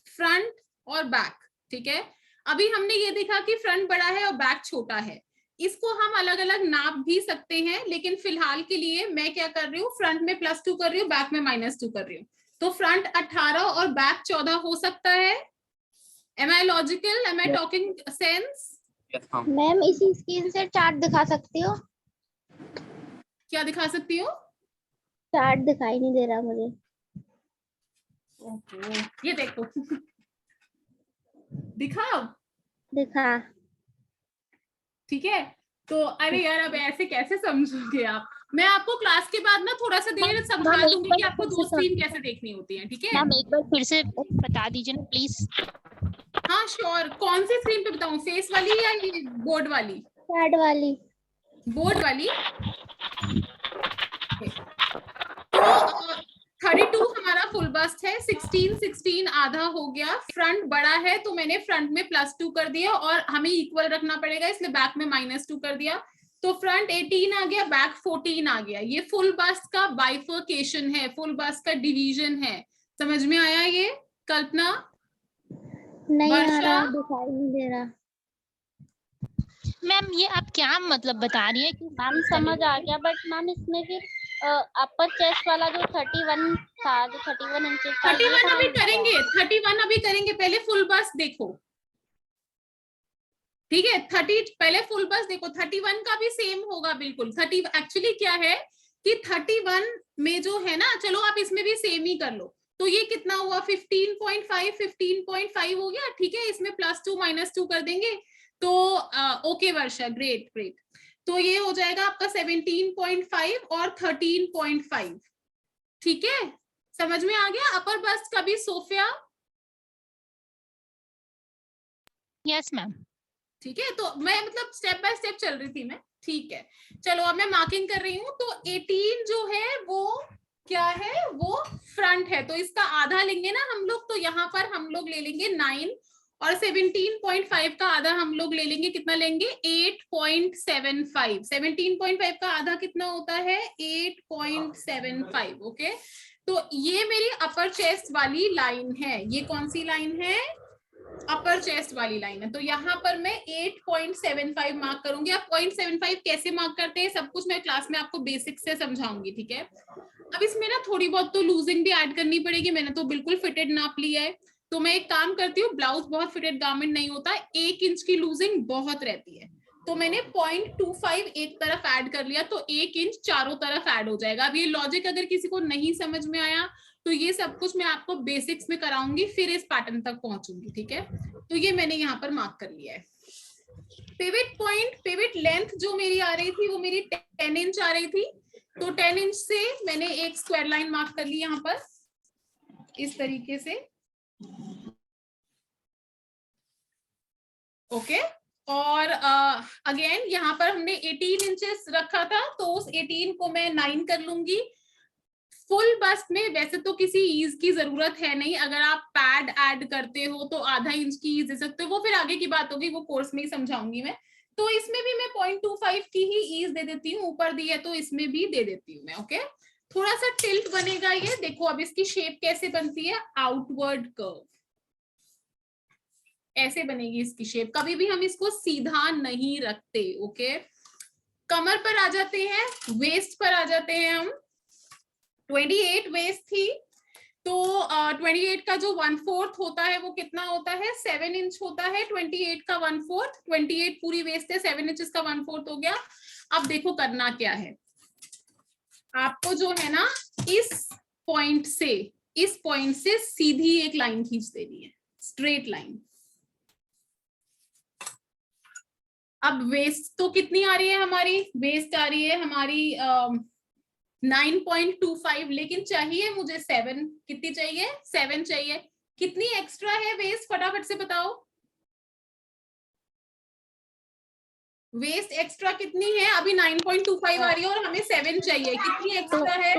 फ्रंट और बैक, ठीक है। अभी हमने ये देखा कि फ्रंट बड़ा है और बैक छोटा है, इसको हम अलग अलग नाप भी सकते हैं, लेकिन फिलहाल के लिए मैं क्या कर रही हूँ, फ्रंट में +2 कर रही हूँ, बैक में -2 कर रही हूँ। तो फ्रंट 18 और बैक 14 हो सकता है। Am I logical? Am I talking sense? Yes ma'am. Ma'am इसी स्क्रीन से चार्ट दिखा सकती हो? क्या दिखा सकती हूँ? चार्ट दिखाई नहीं दे रहा मुझे। ओहो, ये देखो दिखा दिखा। ठीक है। तो अरे यार अब ऐसे कैसे समझोगे आप? मैं आपको क्लास के बाद ना थोड़ा सा देर समझा मैम, एक दूंगी बार कि आपको फिर दो से स्क्रीन कैसे देखनी होती है, ठीक है? मैम एक बार फिर से बता दीजिए ना प्लीज। हाँ श्योर। कौन सी स्क्रीन पे बताऊं, फेस वाली या ये बोर्ड वाली? पैड वाली। बोर्ड वाली। तो 32 हमारा फुल बस्ट है, 16 आधा हो गया, फ्रंट बड़ा है तो मैंने फ्रंट में +2 कर दिया और हमें इक्वल रखना पड़ेगा इसलिए बैक में -2 कर दिया। तो फ्रंट 18 आ गया, बैक 14 आ गया। ये फुल बस्ट का बाइफर्केशन है, फुल बस्ट का डिवीजन है। समझ में आया ये कल्पना? नहीं आ वर्षा? रहा, दिखाई नहीं दे रहा। मैम ये आप क्या मतलब बता रही हैं कि मैम समझ आ गया, बट मैम इसमें फिर अपर चेस्ट वाला जो 31 था, जो 31 इंचेस था, 31 अभी करेंगे, 31 अभी करेंगे, पहले फुल बस्ट देखो, ठीक है? 30 पहले फुल बस्ट देखो, 31 का भी सेम होगा बिल्कुल। 30 एक्चुअली क्या है कि 31 में जो है ना, चलो आप इसमें भी सेम ही कर लो। तो ये कितना हुआ, 15.5 हो गया, ठीक है? इसमें +2 -2 कर देंगे तो ओके वर्षा, ग्रेट ग्रेट। तो ये हो जाएगा आपका 17.5 और 13.5, ठीक है? समझ में आ गया? अपर बस्ट का भी सोफिया? Yes ma'am. ठीक है, तो मैं मतलब स्टेप बाय स्टेप चल रही थी मैं, ठीक है? चलो अब मैं मार्किंग कर रही हूँ। तो 18 जो है वो क्या है, वो फ्रंट है, तो इसका आधा लेंगे ना हम लोग, तो यहाँ पर हम लोग ले लेंगे 9 और 17.5 का आधा हम लोग ले लेंगे, कितना लेंगे? 8.75। 17.5 का आधा कितना होता है? 8.75। ओके, तो ये मेरी अपर चेस्ट वाली लाइन है। ये कौन सी लाइन है? अपर चेस्ट वाली लाइन है। तो यहाँ पर मैं 8.75 मार्क करूंगी। आप 0.75 कैसे मार्क करते हैं सब कुछ मैं क्लास में आपको बेसिक से समझाऊंगी, ठीक है? अब इसमें ना थोड़ी बहुत तो लूजिंग भी ऐड करनी पड़ेगी। मैंने तो बिल्कुल फिटेड नाप लिया है। तो मैं एक काम करती हूँ, ब्लाउज बहुत फिटेड गारमेंट नहीं होता, 1 इंच की लूजिंग बहुत रहती है, तो मैंने 0.25 एक तरफ ऐड कर लिया, तो 1 इंच चारों तरफ ऐड हो जाएगा। अब ये लॉजिक अगर किसी को नहीं समझ में आया तो ये सब कुछ मैं आपको बेसिक्स में कराऊंगी, फिर इस पैटर्न तक पहुंचूंगी, ठीक है? तो ये मैंने यहाँ पर मार्क कर लिया है। पिवट पॉइंट, पिवट लेंथ जो मेरी आ रही थी वो मेरी 10 इंच आ रही थी, तो 10 इंच से मैंने एक स्क्वायर लाइन मार्क कर ली यहाँ पर इस तरीके से। ओके, और अगेन यहाँ पर हमने 18 इंचेस रखा था, तो उस 18 को मैं 9 कर लूंगी। फुल बस्ट में वैसे तो किसी ईज की जरूरत है नहीं, अगर आप पैड ऐड करते हो तो आधा इंच की ईज दे सकते हो, वो फिर आगे की बात होगी, वो कोर्स में ही समझाऊंगी मैं। तो इसमें भी मैं 0.25 की ही ईज दे देती हूँ, ऊपर दी है तो इसमें भी दे देती हूँ मैं। ओके, थोड़ा सा टिल्ट बनेगा ये, देखो अब इसकी शेप कैसे बनती है, आउटवर्ड कर्व ऐसे बनेगी इसकी शेप। कभी भी हम इसको सीधा नहीं रखते। ओके, कमर पर आ जाते हैं, वेस्ट पर आ जाते हैं हम। 28 वेस्ट थी, तो 28 का जो 1/4 होता है वो कितना होता है? 7 इंच होता है। 28 का 1/4, 28 पूरी वेस्ट है, 7 इंच का 1/4 हो गया। अब देखो करना क्या है, आपको जो है ना इस पॉइंट से सीधी एक लाइन खींच देनी है, स्ट्रेट लाइन। अब वेस्ट तो कितनी आ रही है हमारी? वेस्ट आ रही है हमारी 9.25, लेकिन चाहिए मुझे 7। कितनी चाहिए? 7 चाहिए। कितनी एक्स्ट्रा है वेस्ट, फटाफट से बताओ। वेस्ट एक्स्ट्रा कितनी है? अभी 9.25 आ रही है और हमें 7 चाहिए। कितनी एक्स्ट्रा है?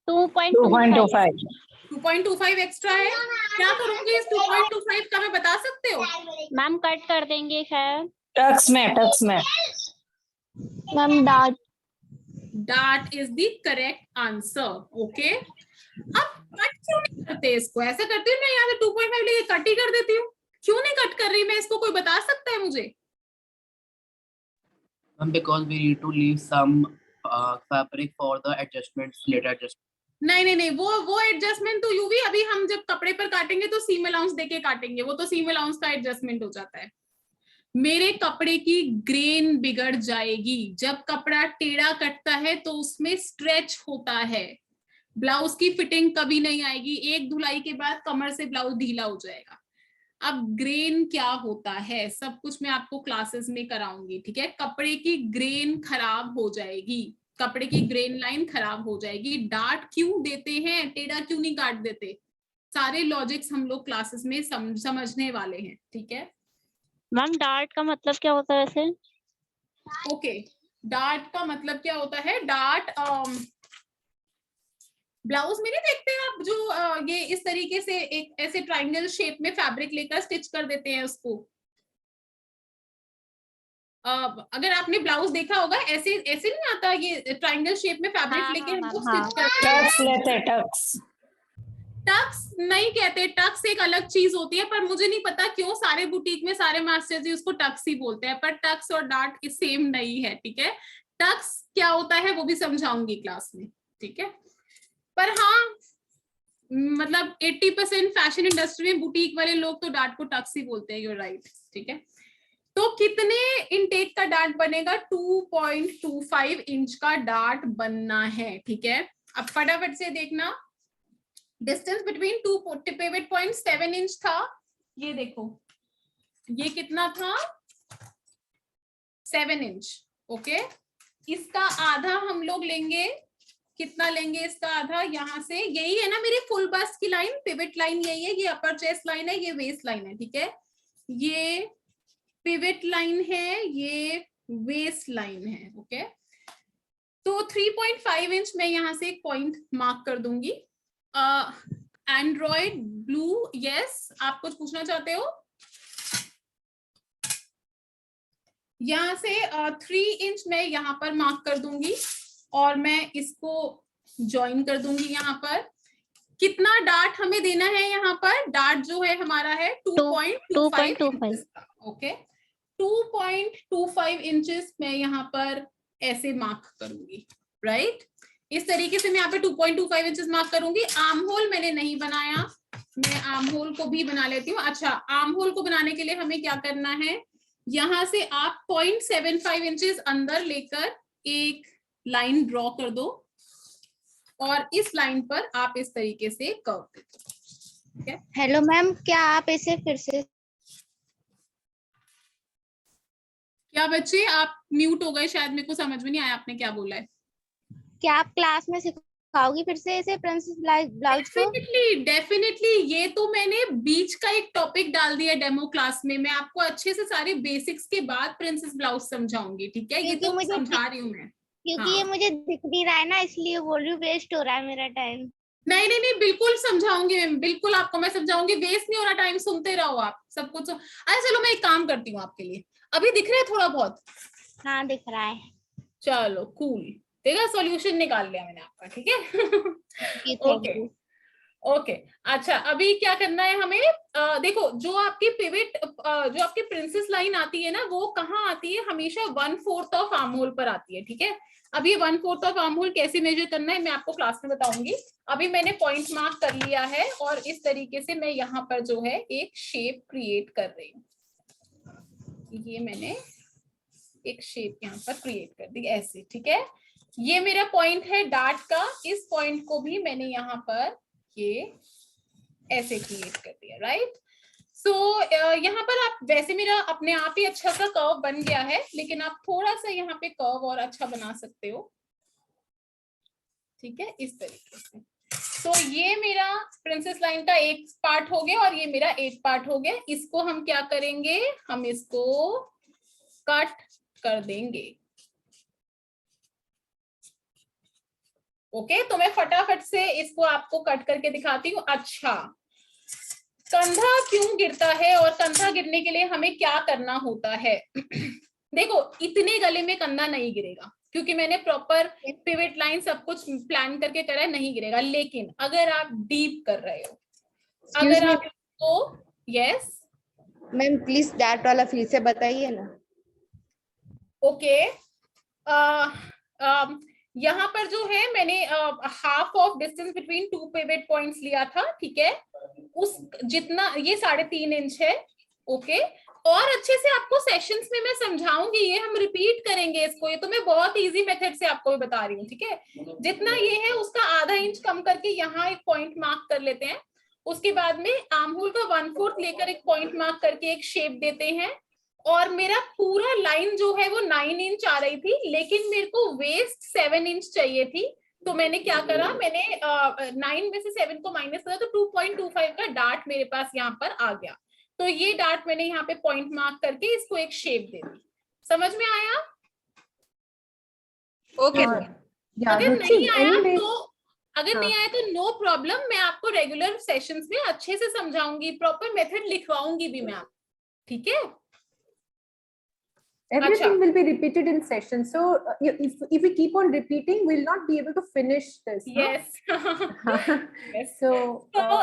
2.25। 2.25 एक्स्ट्रा है। क्या करूंगी इस 2.25 का, मैं बता सकते हो? मैम कट कर देंगे खैर। टक्स में ma'am dart. Dart is the correct answer. Okay, अब कट क्यों नहीं करते इसको? ऐसा करती हूँ मैं यहाँ से 2.5 लेके कट ही कर देती हूँ। क्यों नहीं कट कर रही मैं इसको, कोई बता सकता है मुझे? Because we need to leave some fabric for the adjustments, later adjustment. नहीं, वो एडजस्टमेंट तो यूवी अभी हम जब कपड़े पर काटेंगे तो सीम अलाउंस देके काटेंगे, वो तो सीम अलाउंस का एडजस्टमेंट हो जाता है। मेरे कपड़े की ग्रेन बिगड़ जाएगी। जब कपड़ा टेढ़ा कटता है तो उसमें स्ट्रेच होता है, ब्लाउज की फिटिंग कभी नहीं आएगी, एक धुलाई के बाद कमर से ब्लाउज ढीला हो जाएगा। अब ग्रेन क्या होता है सब कुछ मैं आपको क्लासेस में कराऊंगी, ठीक है। कपड़े की ग्रेन खराब हो जाएगी, कपड़े की ग्रेन लाइन खराब हो जाएगी। डार्ट क्यों देते हैं, टेढ़ा क्यों नहीं काट देते, सारे लॉजिक्स हम लोग क्लासेस में समझने वाले हैं, ठीक है। मैम डार्ट का मतलब क्या होता है वैसे? ओके, डार्ट का मतलब क्या होता है, डार्ट ब्लाउज में नहीं देखते आप जो ये इस तरीके से एक ऐसे ट्रायंगल शेप में फैब्रिक लेकर स्टिच कर देते हैं उसको। अगर आपने ब्लाउज देखा होगा ऐसे ऐसे नहीं आता, ये ट्रायंगल शेप में फैब्रिक लेके हमको स्टिच करते हैं। टक्स नहीं कहते, टक्स एक अलग चीज होती है, पर मुझे नहीं पता क्यों सारे बुटीक में सारे मास्टर जी उसको टक्स ही बोलते हैं, पर टक्स और डार्ट सेम नहीं है, ठीक है। टक्स क्या होता है वो भी समझाऊंगी क्लास में, ठीक है। पर हाँ मतलब 80% फैशन इंडस्ट्री में बुटीक वाले लोग तो डार्ट को टक्स ही बोलते हैं, यूर राइट, ठीक है। तो कितने इनटेक का डार्ट बनेगा, 2.25 इंच का डार्ट बनना है, ठीक है। अब फटाफट से देखना, distance between two pivot point 7 inch था, ये देखो ये कितना था 7 इंच, ओके। इसका आधा हम लोग लेंगे, कितना लेंगे इसका आधा, यहाँ से यही है ना मेरी फुल बस्ट की लाइन, पिवट लाइन यही है, ये अपर चेस्ट लाइन है, ये वेस्ट लाइन है, ठीक है। ये पिवट लाइन है, ये वेस्ट लाइन है, ओके। तो 3.5 इंच मैं यहाँ से एक पॉइंट मार्क कर दूंगी। एंड्रॉइड ब्लू, यस आप कुछ पूछना चाहते हो? यहाँ से 3 इंच मैं यहाँ पर मार्क कर दूंगी और मैं इसको ज्वाइन कर दूंगी। यहाँ पर कितना डार्ट हमें देना है, यहाँ पर डार्ट जो है हमारा है 2.25, ओके। 2.25 इंचेस मैं यहाँ पर ऐसे मार्क करूंगी, राइट। इस तरीके से मैं यहाँ पे 2.25 इंचेस मार्क करूंगी। आर्म होल मैंने नहीं बनाया, मैं आर्म होल को भी बना लेती हूँ। अच्छा, आर्म होल को बनाने के लिए हमें क्या करना है, यहाँ से आप 0.75 इंचेस अंदर लेकर एक लाइन ड्रॉ कर दो और इस लाइन पर आप इस तरीके से कर्व दे दो, ठीक है। हेलो मैम, क्या आप इसे फिर से? क्या बच्चे आप म्यूट हो गए शायद, मेरे को समझ में नहीं आया आपने क्या बोला है। क्या आप क्लास में सिखाओगी फिर से इसे प्रिंसेस ब्लाउज को? डेफिनेटली ये तो मैंने बीच का एक टॉपिक डाल दिया डेमो क्लास में, मैं आपको अच्छे से सारे बेसिक्स के बाद प्रिंसेस ब्लाउज समझाऊंगी, ठीक है। ये तो समझा रही हूँ मैं, क्योंकि हाँ। ये मुझे दिख नहीं रहा है ना, इसलिए बोल रही हूँ, वेस्ट हो रहा है मेरा टाइम। नहीं नहीं नहीं, बिल्कुल समझाऊंगी मैम, बिल्कुल आपको मैं समझाऊंगी, वेस्ट नहीं हो रहा टाइम, सुनते रहो आप सब कुछ। अच्छा चलो मैं एक काम करती हूँ आपके लिए, अभी दिख रहा है थोड़ा बहुत? हाँ दिख रहा है। चलो कूल, देखा सॉल्यूशन निकाल लिया मैंने आपका, ठीक है। ओके ओके, अच्छा अभी क्या करना है हमें, देखो जो आपकी पिवट जो आपकी प्रिंसेस लाइन आती है ना, वो कहाँ आती है, हमेशा 1/4 ऑफ आर्म होल पर आती है, ठीक है। अब ये 1/4 ऑफ आर्म होल कैसे मेजर करना है मैं आपको क्लास में बताऊंगी। अभी मैंने पॉइंट मार्क कर लिया है और इस तरीके से मैं यहाँ पर जो है एक शेप क्रिएट कर रही हूँ। ये मैंने एक शेप यहाँ पर क्रिएट कर दी ऐसे, ठीक है। ये मेरा पॉइंट है डार्ट का, इस पॉइंट को भी मैंने यहाँ पर ये ऐसे क्रिएट कर दिया, राइट। सो यहाँ पर आप वैसे मेरा अपने आप ही अच्छा सा कर्व बन गया है, लेकिन आप थोड़ा सा यहाँ पे कर्व और अच्छा बना सकते हो, ठीक है, इस तरीके से। तो ये मेरा प्रिंसेस लाइन का एक पार्ट हो गया और ये मेरा एक पार्ट हो गया। इसको हम क्या करेंगे, हम इसको कट कर देंगे, ओके। तो मैं फटाफट से इसको आपको कट करके दिखाती हूँ। अच्छा, कंधा क्यों गिरता है और कंधा गिरने के लिए हमें क्या करना होता है? देखो इतने गले में कंधा नहीं गिरेगा क्योंकि मैंने प्रॉपर पिवट लाइन सब कुछ प्लान करके करा है, नहीं गिरेगा। लेकिन अगर आप डीप कर रहे हो, अगर आप इसको, यस मैम प्लीज डार्ट वाला फिर से बताइए ना। ओके, यहाँ पर जो है मैंने half of distance between 2 pivot points लिया था, ठीक है। उस जितना ये 3.5 इंच है, ओके। और अच्छे से आपको सेशंस में मैं समझाऊंगी, ये हम रिपीट करेंगे इसको, ये तो मैं बहुत इजी मेथड से आपको भी बता रही हूँ, ठीक है। जितना ये है उसका आधा इंच कम करके यहाँ एक पॉइंट मार्क कर लेते हैं, उसके बाद में आर्म होल का 1/4 लेकर एक पॉइंट मार्क करके एक शेप देते हैं, और मेरा पूरा लाइन जो है वो 9 इंच आ रही थी, लेकिन मेरे को वेस्ट 7 इंच चाहिए थी, तो मैंने क्या करा, मैंने 9 में से 7 को माइनस करा, तो 2.25 का डार्ट मेरे पास यहाँ पर आ गया। तो ये डार्ट मैंने यहाँ पे पॉइंट मार्क करके इसको एक शेप दे दी। समझ में आया? ओके अगर नहीं आया तो नो प्रॉब्लम, मैं आपको रेगुलर सेशंस में अच्छे से समझाऊंगी, प्रॉपर मेथड लिखवाऊंगी भी मैं आपको, ठीक है। Everything will be repeated in session. So if we keep on repeating, we'll not be able to finish this. Yes. Yes. So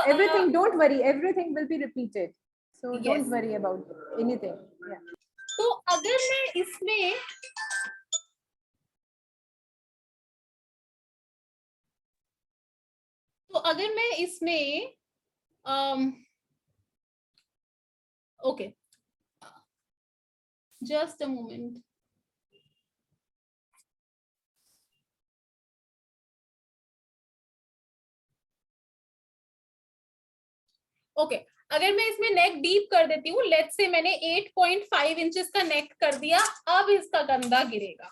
everything, don't worry, everything will be repeated. So Yes. don't worry about anything. Yeah. तो अगर मैं इसमें okay, just a moment. Okay, अगर मैं इसमें नेक deep कर देती हूँ, लेट्स से मैंने 8.5 इंचेस का नेक कर दिया, अब इसका कंधा गिरेगा,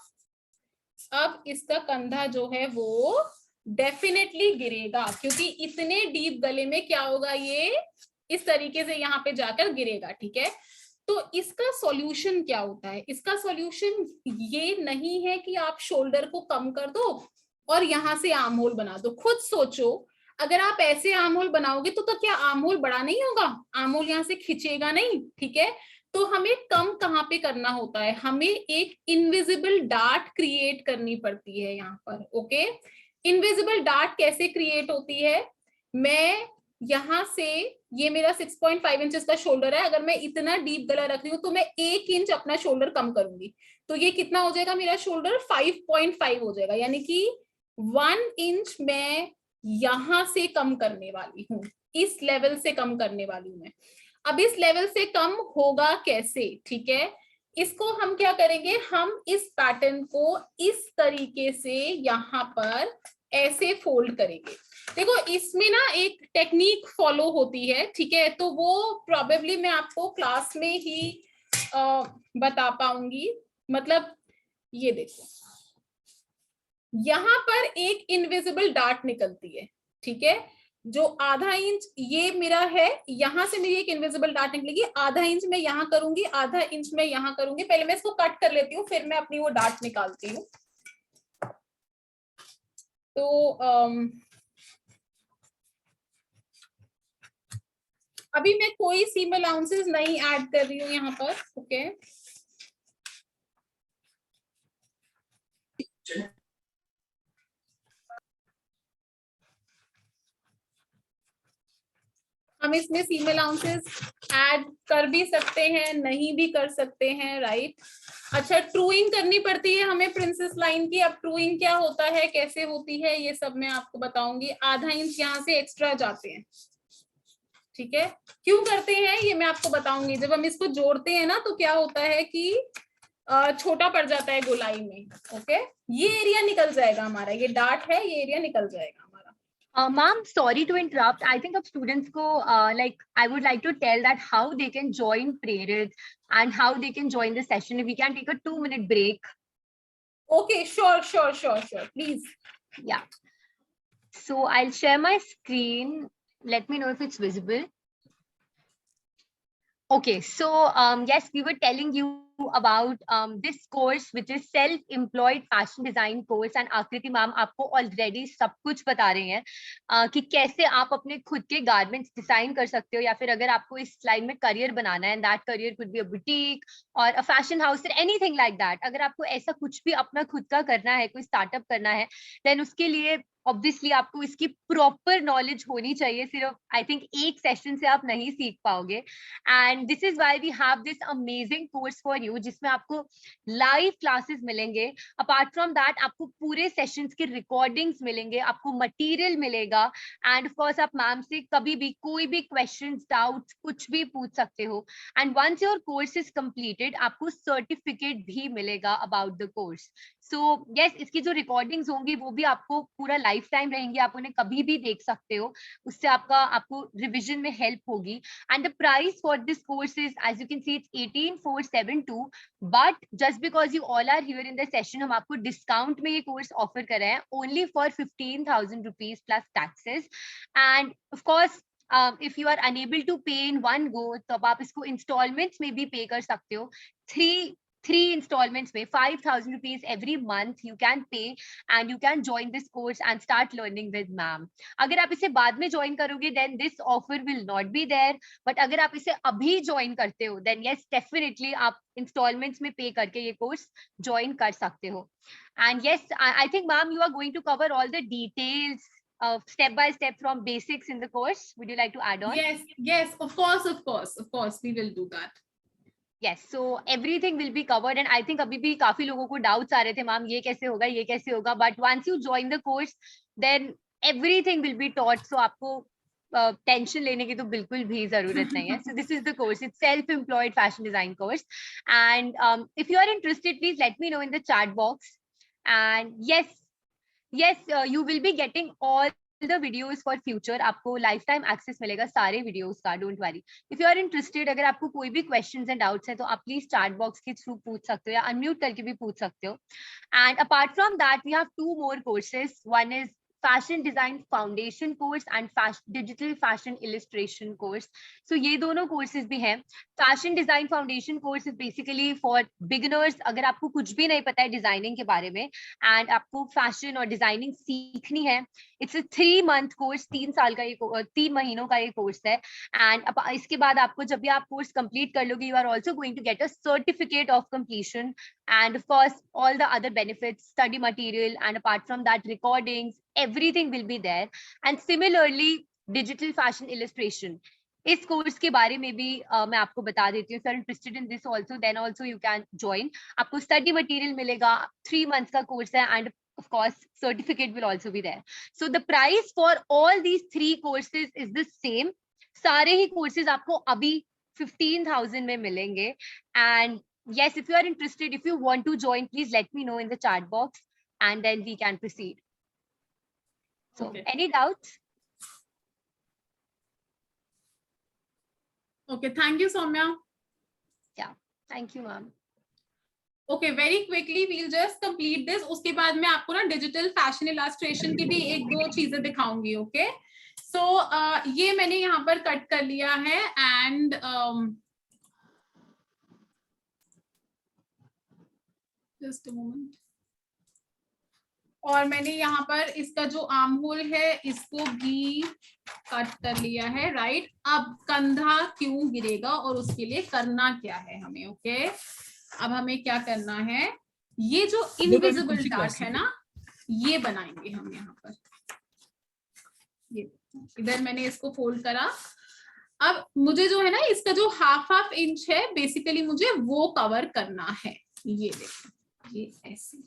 अब इसका कंधा जो है वो डेफिनेटली गिरेगा, क्योंकि इतने डीप गले में क्या होगा, ये इस तरीके से यहाँ पे जाकर गिरेगा, ठीक है। तो इसका सॉल्यूशन क्या होता है? इसका सॉल्यूशन ये नहीं है कि आप शोल्डर को कम कर दो और यहाँ से आर्म होल बना दो। खुद सोचो, अगर आप ऐसे आर्म होल बनाओगे तो क्या आर्म होल बड़ा नहीं होगा? आर्म होल यहाँ से खिंचेगा नहीं, ठीक है। तो हमें कम कहाँ पे करना होता है? हमें एक इनविजिबल डार्ट क्रिएट करनी पड़ती है यहाँ पर, ओके। इनविजिबल डार्ट कैसे क्रिएट होती है? मैं यहाँ से, ये मेरा 6.5 इंचेस का शोल्डर है, अगर मैं इतना डीप गला रख रही हूँ तो मैं 1 इंच अपना शोल्डर कम करूंगी, तो ये कितना हो जाएगा? मेरा शोल्डर 5.5 हो जाएगा, यानी कि 1 इंच मैं यहां से कम करने वाली हूँ, इस लेवल से कम करने वाली हूँ मैं। अब इस लेवल से कम होगा कैसे? ठीक है, इसको हम क्या करेंगे, हम इस पैटर्न को इस तरीके से यहाँ पर ऐसे फोल्ड करेंगे। देखो इसमें ना एक टेक्निक फॉलो होती है, ठीक है, तो वो प्रोबेबली मैं आपको क्लास में ही बता पाऊंगी। मतलब ये देखो, यहाँ पर एक इनविजिबल डार्ट निकलती है, ठीक है, जो आधा इंच ये मेरा है, यहां से मेरी एक इनविजिबल डार्ट निकलेगी, आधा इंच मैं यहाँ करूंगी, आधा इंच मैं यहाँ करूंगी। पहले मैं इसको कट कर लेती हूँ, फिर मैं अपनी वो डार्ट निकालती हूँ। तो अभी मैं कोई सीम अलाउंसेस नहीं ऐड कर रही हूँ यहाँ पर, ओके। हम इसमें सीम अलाउंसेस ऐड कर भी सकते हैं, नहीं भी कर सकते हैं, राइट। अच्छा, ट्रूइंग करनी पड़ती है हमें प्रिंसेस लाइन की। अब ट्रूइंग क्या होता है, कैसे होती है, ये सब मैं आपको बताऊंगी। आधा इंच यहाँ से एक्स्ट्रा जाते हैं, ठीक है। क्यों करते हैं ये मैं आपको बताऊंगी। जब हम इसको जोड़ते हैं ना तो क्या होता है कि छोटा पड़ जाता है गोलाई में, ओके। ये एरिया निकल जाएगा हमारा, ये डार्ट है, ये एरिया निकल जाएगा हमारा। Ma'am, sorry to interrupt. I think of students को I would like to tell that how they can join Prerit and how they can join the session. If we can take a 2-minute break. Okay, sure. Please. Yeah. So I'll share my screen. Let me know if it's visible. Okay, so yes, we were telling you about this course, which is self-employed fashion design course, and आकृति ma'am आपको already सब कुछ बता रहे हैं कि कैसे आप अपने खुद के गारमेंट्स डिजाइन कर सकते हो, या फिर अगर आपको इस लाइन में करियर बनाना है, and that career could be a boutique or a fashion house or anything like that. अगर आपको ऐसा कुछ भी अपना खुद का करना है, कोई स्टार्टअप करना है, then उसके लिए ऑब्वियसली आपको इसकी प्रॉपर नॉलेज होनी चाहिए। सिर्फ आई थिंक एक सेशन से आप नहीं सीख पाओगे, and this is why we have this amazing course for you. हो जिसमें आपको लाइव क्लासेस मिलेंगे। अपार्ट फ्रॉम दैट आपको पूरे सेशंस के रिकॉर्डिंग्स मिलेंगे, आपको मटेरियल मिलेगा एंड ऑफ कोर्स आप मैम से कभी भी कोई भी क्वेश्चंस, डाउट्स कुछ भी पूछ सकते हो। And once your course is completed आपको सर्टिफिकेट भी मिलेगा about the course. So yes, इसकी जो रिकॉर्डिंग्स होंगी वो भी आपको पूरा लाइफ टाइम रहेंगी, आप उन्हें कभी भी देख सकते हो, उससे आपको रिविजन में हेल्प होगी। And the price for this course is as you can see it's 18,472, but just because you all are here in the session हम आपको डिस्काउंट में ये कोर्स ऑफर कर रहे हैं only for 15,000 rupees plus taxes. And of course if you are unable to pay in one go, तो अब आप इसको इंस्टॉलमेंट्स में भी पे कर सकते हो। थ्री इंस्टॉलमेंट्स में 5,000 rupees every month you can pay and you can join this course and start learning with ma'am. अगर आप इसे बाद में ज्वाइन करोगे then this offer will not be there, but अगर आप इसे अभी ज्वाइन करते हो then yes definitely आप इंस्टॉलमेंट्स में पे करके ये कोर्स ज्वाइन कर सकते हो। And yes, I think ma'am you are going to cover all the details step by step from basics in the course. Would you like to add on? Yes, of course we will do that. Yes, so everything will be covered and I think अभी भी काफी लोगों को doubts आ रहे थे ma'am ये कैसे होगा, but once you join the course then everything will be taught, so आपको टेंशन लेने की तो बिल्कुल भी जरूरत नहीं है। So this is the course, it's self-employed fashion design course and if you are interested please let me know in the chat box and yes you will be getting all the videos for future, आपको lifetime access मिलेगा सारे videos का, don't worry. If you are interested, अगर आपको कोई भी questions and doubts है तो आप प्लीज चैट बॉक्स के थ्रू पूछ सकते हो या अनम्यूट करके भी पूछ सकते हो। And apart from that we have 2 more courses, one is fashion design foundation course and digital fashion illustration course. So ये दोनों courses भी हैं। Fashion design foundation course is basically for beginners, अगर आपको कुछ भी नहीं पता है डिजाइनिंग के बारे में and आपको फैशन और डिजाइनिंग सीखनी है, it's a 3-month course, 3 महीनों का ये कोर्स है। एंड इसके बाद आपको जब भी आप कोर्स कंप्लीट कर लोगे, you are also going to get a certificate of completion and of course all the other benefits, study material and apart from that recordings, everything will be there. And similarly digital fashion illustration, इस course के बारे में भी मैं आपको बता देती हूँ। if you are interested in this also then also you can join, आपको study material मिलेगा, 3 months का कोर्स है and of course certificate will also be there. So the price for all these 3 courses is the same, सारे ही courses आपको अभी 15,000 में मिलेंगे। and yes, if you are interested, if you want to join, please let me know in the chat box and then we can proceed. So Okay. any doubts? Okay, thank you Soumya. Yeah, thank you ma'am. Okay, very quickly we'll just complete this, उसके बाद मैं आपको ना digital fashion illustration की भी 1-2 चीजें दिखाऊंगी। Okay so ये मैंने यहाँ पर कट कर लिया है एंड जस्ट अ मोमेंट, और मैंने यहाँ पर इसका जो आर्म होल है इसको भी कट कर लिया है, राइट। अब कंधा क्यों गिरेगा और उसके लिए करना क्या है हमें। ओके अब हमें क्या करना है, ये जो इनविजिबल डार्ट है ना ये बनाएंगे हम यहाँ पर। ये इधर मैंने इसको फोल्ड करा, अब मुझे जो है ना इसका जो हाफ इंच है बेसिकली मुझे वो कवर करना है। ये देखो ये ऐसे,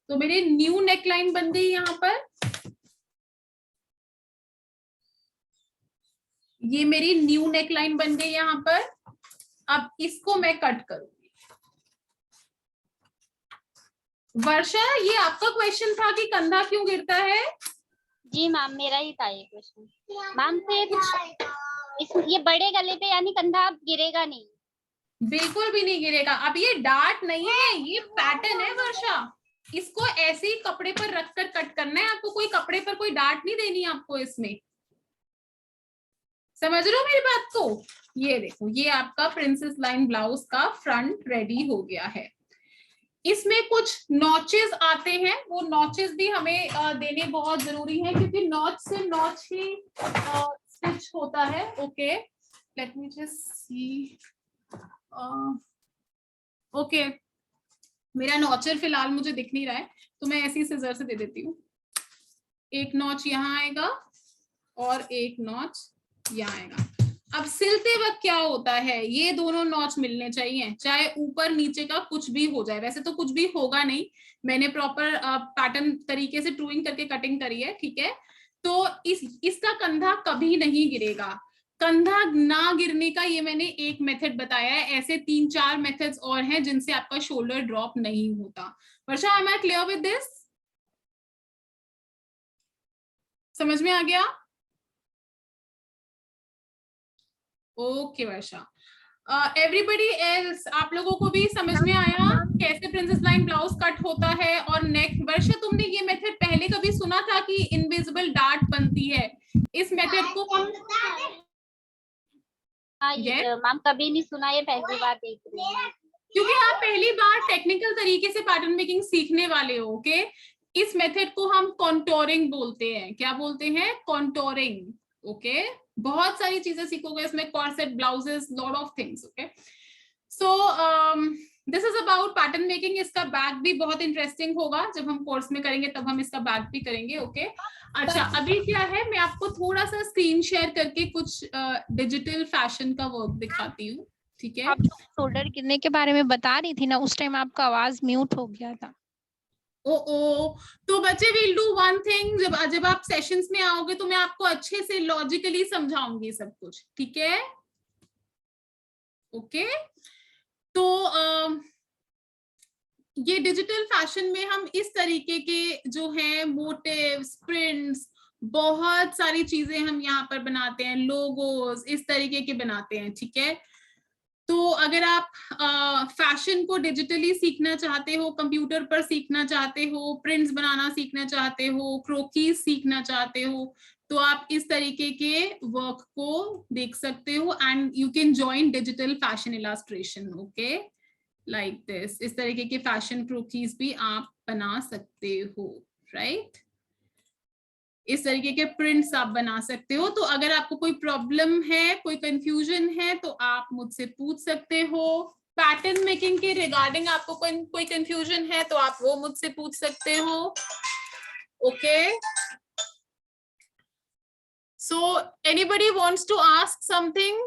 तो मेरे न्यू नेकलाइन बन गई यहाँ पर, ये मेरी न्यू नेकलाइन बन गई यहाँ पर। अब इसको मैं कट करूंगी। वर्षा ये आपका क्वेश्चन था कि कंधा क्यों गिरता है? जी मैम मेरा ही था ये क्वेश्चन मैम। फिर ये बड़े गले पे यानी कंधा गिरेगा नहीं? बिल्कुल भी नहीं गिरेगा। अब ये डार्ट नहीं है, ये पैटर्न है वर्षा, इसको ऐसे ही कपड़े पर रखकर कट करना है आपको, कोई कपड़े पर कोई डार्ट नहीं देनी आपको इसमें। समझ रहे हो मेरी बात को? ये देखो ये आपका प्रिंसेस लाइन ब्लाउज का फ्रंट रेडी हो गया है। इसमें कुछ नॉचेस आते हैं, वो नॉचेस भी हमें देने बहुत जरूरी है क्योंकि नॉच से नॉच ही स्टिच होता है। Okay let me just see. Okay मेरा नॉचर फिलहाल मुझे दिख नहीं रहा है तो मैं ऐसी सिजर से दे देती हूँ। एक नॉच यहाँ आएगा और एक नॉच यहाँ आएगा। अब सिलते वक्त क्या होता है, ये दोनों नॉच मिलने चाहिए, चाहे ऊपर नीचे का कुछ भी हो जाए। वैसे तो कुछ भी होगा नहीं, मैंने प्रॉपर पैटर्न तरीके से ड्राइंग करके कटिंग करी है, ठीक है। तो इसका कंधा कभी नहीं गिरेगा। कंधा ना गिरने का ये मैंने एक मेथड बताया है, ऐसे 3-4 मेथड्स और हैं जिनसे आपका शोल्डर ड्रॉप नहीं होता। वर्षा, am I clear with this? समझ में आ गया? ओके वर्षा। एवरीबडी एल्स, आप लोगों को भी समझ में आया कैसे प्रिंसेस लाइन ब्लाउज कट होता है और नेक? वर्षा, तुमने ये मेथड पहले कभी सुना था कि इनविजिबल डार्ट बनती है? इस मेथड को हम मैम कभी नहीं सुना, ये पहली बार देख रही हूँ। क्योंकि आप पहली बार टेक्निकल तरीके से पैटर्न मेकिंग सीखने वाले हो, ओके। इस मेथड को हम कॉन्टोरिंग बोलते हैं। क्या बोलते हैं? Contouring, okay. बहुत सारी चीजें सीखोगे इसमें, corset, blouses, lot of things, okay. So this is about pattern making. इसका बैक भी बहुत इंटरेस्टिंग होगा, जब हम कोर्स में करेंगे तब हम इसका बैक भी करेंगे, ओके। अच्छा, अभी क्या है, मैं आपको थोड़ा सा स्क्रीन शेयर करके कुछ डिजिटल फैशन का वर्क दिखाती हूँ, ठीक है। आप शोल्डर गिरने के बारे में बता रही थी ना, उस टाइम आपका आवाज म्यूट हो गया था। तो बच्चे, विल डू वन थिंग, जब आप सेशंस में आओगे तो मैं आपको अच्छे से लॉजिकली समझाऊंगी सब कुछ, ठीक है, ओके। तो ये डिजिटल फैशन में हम इस तरीके के जो है मोटिव्स, प्रिंट्स, बहुत सारी चीजें हम यहाँ पर बनाते हैं, लोगोस इस तरीके के बनाते हैं, ठीक है। तो अगर आप फैशन को डिजिटली सीखना चाहते हो, कंप्यूटर पर सीखना चाहते हो, प्रिंट्स बनाना सीखना चाहते हो, क्रोकीज सीखना चाहते हो, तो आप इस तरीके के वर्क को देख सकते हो। And you can join digital fashion illustration, okay, like this. इस तरीके के फैशन क्रोकीज भी आप बना सकते हो, राइट। इस तरीके के प्रिंट्स आप बना सकते हो। तो अगर आपको कोई प्रॉब्लम है, कोई कंफ्यूजन है, तो आप मुझसे पूछ सकते हो। पैटर्न मेकिंग के रिगार्डिंग आपको कोई कंफ्यूजन है तो आप वो मुझसे पूछ सकते हो, okay. So anybody wants to ask something?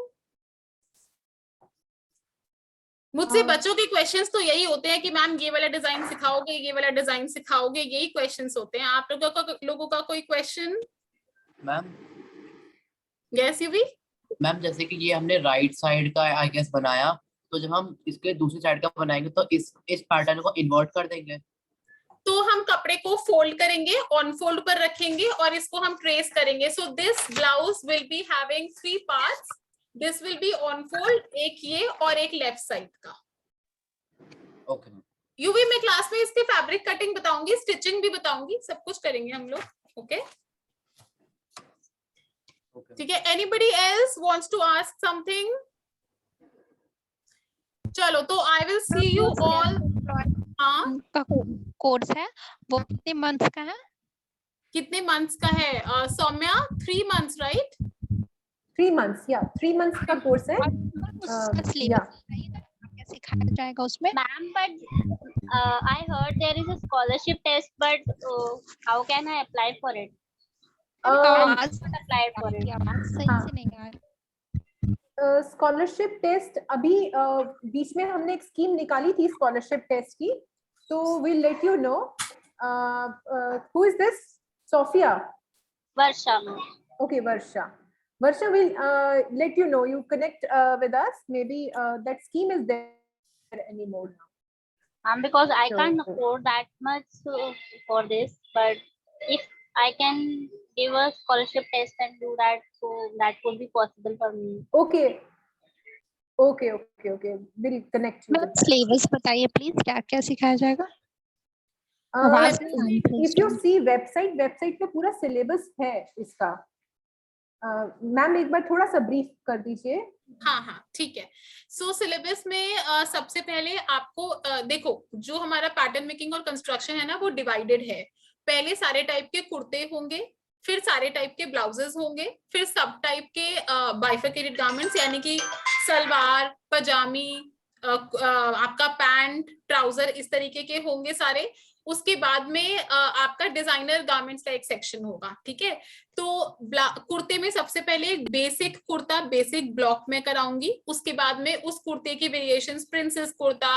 मुझसे बच्चों के क्वेश्चंस तो यही होते हैं कि मैम ये वाला डिजाइन सिखाओगे, ये वाला डिजाइन सिखाओगे, यही क्वेश्चंस होते हैं। आप लोगों का कोई क्वेश्चन? मैम, यस यू भी। मैम जैसे कि ये हमने राइट साइड का आई गेस बनाया, तो जब हम इसके दूसरी साइड का बनाएंगे तो इस पैटर्न को इन्वर्ट कर देंगे। तो हम कपड़े को फोल्ड करेंगे, ऑन फोल्ड पर रखेंगे और इसको हम ट्रेस करेंगे। So this blouse will be having 3 parts. This will be on fold, एक ये और एक लेफ्ट साइड का, ओके। यूवी में क्लास में इसकी फैब्रिक कटिंग बताऊंगी, स्टिचिंग भी बताऊंगी, सब कुछ करेंगे हम लोग, ओके, ठीक है। Anybody else wants to ask something? चलो, तो I will see you all. हाँ, का कोर्स है वो कितने मंथ्स का है? कितने मंथ्स का है Saumya? 3 months, right? 3 months, yeah, 3 months का कोर्स है। उसका सिलेबस क्या सिखाया जाएगा उसमें? Ma'am, but I heard there is a scholarship test, but how can I apply for it? आवाज Apply for it. आवाज सही से नहीं आ रही। स्कॉलरशिप टेस्ट अभी बीच में हमने एक स्कीम निकाली थी स्कॉलरशिप टेस्ट की, तो we'll let you know. Who is this? Sophia. Varsha. Okay, Varsha. Varsha will let you know. You connect with us. Maybe that scheme is there anymore now. Because I So- can't afford that much for this, but if I can give a scholarship test and do that, so that would be possible for me. Okay. Okay. We'll connect you. Ma'am with that. Syllabus बताइए please, क्या क्या सिखाया जाएगा? आवाज नहीं आ रही थी If you see website पे पूरा सिलेबस है इसका। मैम एक बार थोड़ा सा ब्रीफ कर दीजिए। हाँ, ठीक है। सो सिलेबस में सबसे पहले आपको देखो, जो हमारा पैटर्न मेकिंग और कंस्ट्रक्शन है ना, वो डिवाइडेड है। पहले सारे टाइप के कुर्ते होंगे, फिर सारे टाइप के ब्लाउजेस होंगे, फिर सब टाइप के बाइफरकेटेड गारमेंट्स, यानी कि सलवार, पजामी, आपका पैंट, ट्राउजर, इस तरीके के होंगे सारे। उसके बाद में आपका डिजाइनर गारमेंट्स का एक सेक्शन होगा, ठीक है। तो कुर्ते में सबसे पहले बेसिक कुर्ता बेसिक ब्लॉक में कराऊंगी, उसके बाद में उस कुर्ते की variations princess kurta,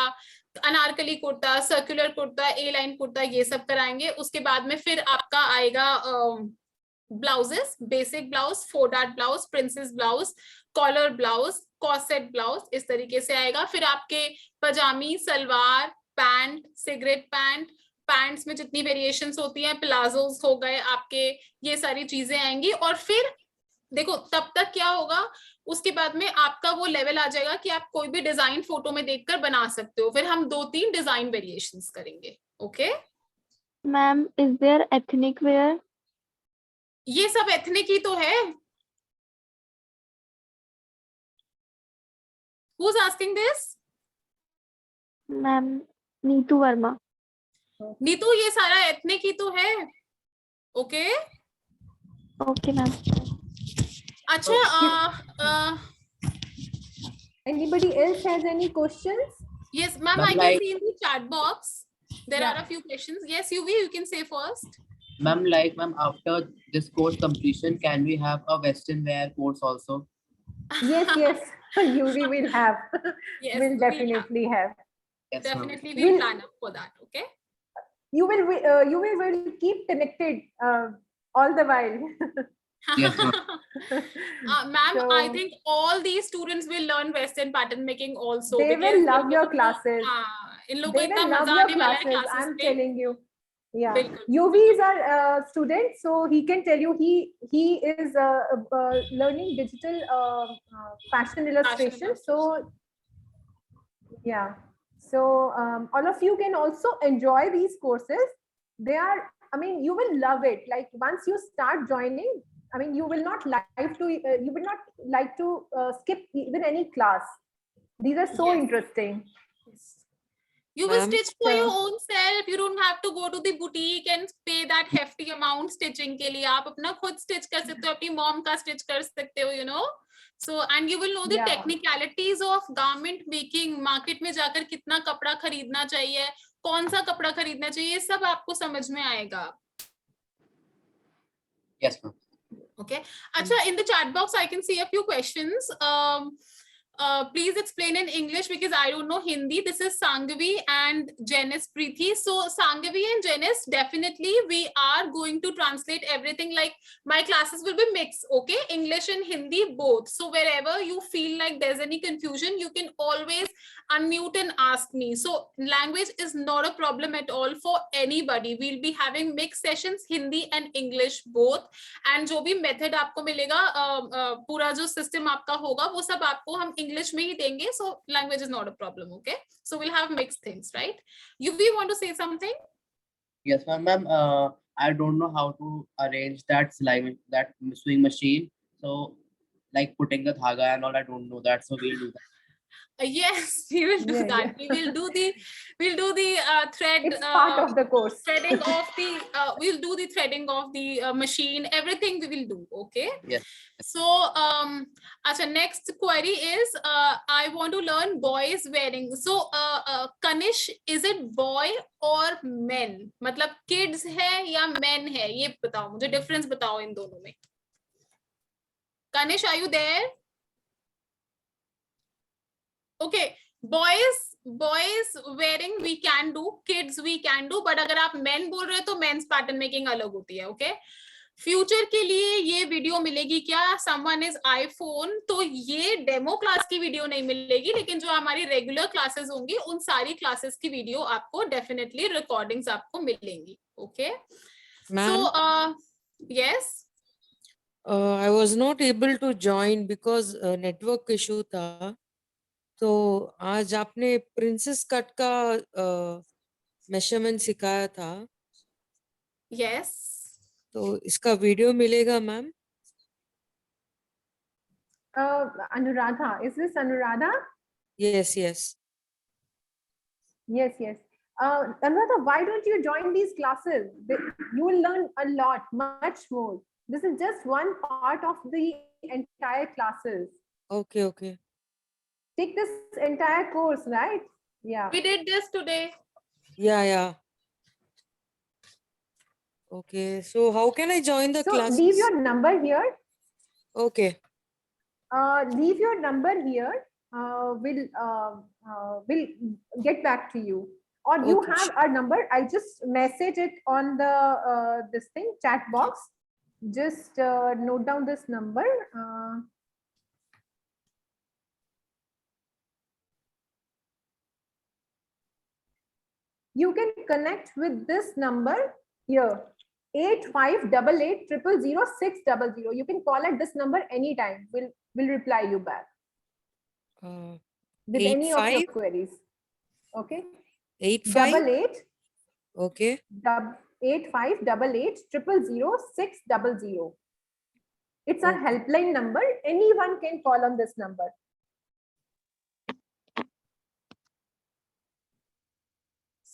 Anarkali kurta, circular kurta, A line kurta, ये सब कराएंगे। उसके बाद में फिर आपका आएगा blouses, basic blouse, 4 dart blouse, princess blouse, collar blouse, corset blouse, इस तरीके से आएगा। फिर आपके पजामी, salwar, pant, cigarette pant, pants में जितनी वेरिएशंस होती हैं, प्लाजोस हो गए आपके, ये सारी चीजें आएंगी। और फिर देखो तब तक क्या होगा, उसके बाद में आपका वो लेवल आ जाएगा कि आप कोई भी डिजाइन फोटो में देखकर बना सकते हो। फिर हम 2-3 डिजाइन वेरिएशंस करेंगे। Okay ma'am, is there ethnic wear? ये सब एथनिक ही तो है। Who's asking this? Ma'am, Neetu Verma. Neetu, ये सारा एथनिक ही तो है। Okay okay ma'am. अच्छा Anybody else has any questions? yes ma'am, I can see in the chat box there are a few questions. Yes, UV, you can say first. Ma'am, ma'am, after this course completion, can we have a Western wear course also? Yes, we will have. Yes, We'll we definitely have. Yes, ma'am. definitely we'll plan up for that. Okay. You will keep connected all the while. Yes, ma'am. Ma'am, I So- think all these students will learn Western pattern making also. They will because love in your लोगों को- classes. हाँ, इन लोगों को They इतना will love मजा your आने वाला है classes. classes I'm में। telling you. Yeah, बिल्कुल। UV is our student, so he can tell you he is learning digital fashion illustration. So yeah, so all of you can also enjoy these courses. They are, I mean, you will love it. Like once you start joining, I mean, you will not like to skip even any class. These are so Yes. interesting. You will Ma'am, stitch for your so- own self. You don't have to go to the boutique and pay that hefty amount stitching के लिए। आप अपना खुद stitch कर सकते हो, अपनी mom का stitch कर सकते हो, you know. So and you will know the Yeah. technicalities of garment making. Market में जाकर कितना कपड़ा खरीदना चाहिए, कौन सा कपड़ा खरीदना चाहिए, ये सब आपको समझ में आएगा। Yes, ma'am. Okay. Acha, in the chat box, I can see a few questions. Please explain in English because I don't know Hindi. This is Sanghavi and Janice Preeti. So Sanghavi and Janice, definitely we are going to translate everything. Like my classes will be mixed, okay? English and Hindi both. So wherever you feel like there's any confusion, you can always unmute and ask me. So language is not a problem at all for anybody. We'll be having mixed sessions, Hindi and English both. And जो भी method आपको मिलेगा, पूरा जो system आपका होगा, वो सब आपको हम English में ही देंगे. So language is not a problem, okay? So we'll have mixed things, right? You want to say something? Yes, ma'am. Ma'am, I don't know how to arrange that sewing machine. So, like putting the dhaga and all, I don't know that. So we'll do that. Yes, we will do Yeah, that. yeah. We'll do the thread. It's part of the course. Threading of the. We'll do the threading of the machine. Everything we will do. Okay. Yes. So acha, next query is I want to learn boys wearing. So Kanish, is it boy or men? मतलब kids है या men है? ये बताओ मुझे, difference बताओ इन दोनों में. Kanish, are you there? Okay, boys wearing we can do, kids we can do, but अगर आप men बोल रहे हो तो men's pattern making अलग होती है. Okay. फ्यूचर के लिए ये वीडियो मिलेगी क्या? समवन इज आईफोन, तो ये डेमो क्लास की वीडियो नहीं मिलेगी, लेकिन जो हमारी रेगुलर क्लासेस होंगी उन सारी क्लासेस की वीडियो आपको डेफिनेटली रिकॉर्डिंग्स आपको मिलेंगी. Okay, so yes, I was not able to join because network issue था. तो आज आपने प्रिंसेस कट का मेजरमेंट सिखाया था. यस. तो इसका वीडियो मिलेगा ma'am? Anuradha, is this Anuradha? Yes, yes. Yes. Anuradha, why don't you join these classes? You will learn a lot, much more. This is just one part of the entire classes. Okay. Take this entire course, right? Yeah. We did this today. Yeah. Okay, so how can I join the So classes? leave your number here. Okay. Leave your number here. We'll get back to you. Or you Okay, have our number. I just message it on the this thing chat box. Just note down this number. You can connect with this number here, 8588000600. You can call at this number anytime. We'll reply you back with any of your 85 queries. Okay. 85. 88 Okay. 8588000600. It's our Okay. helpline number. Anyone can call on this number.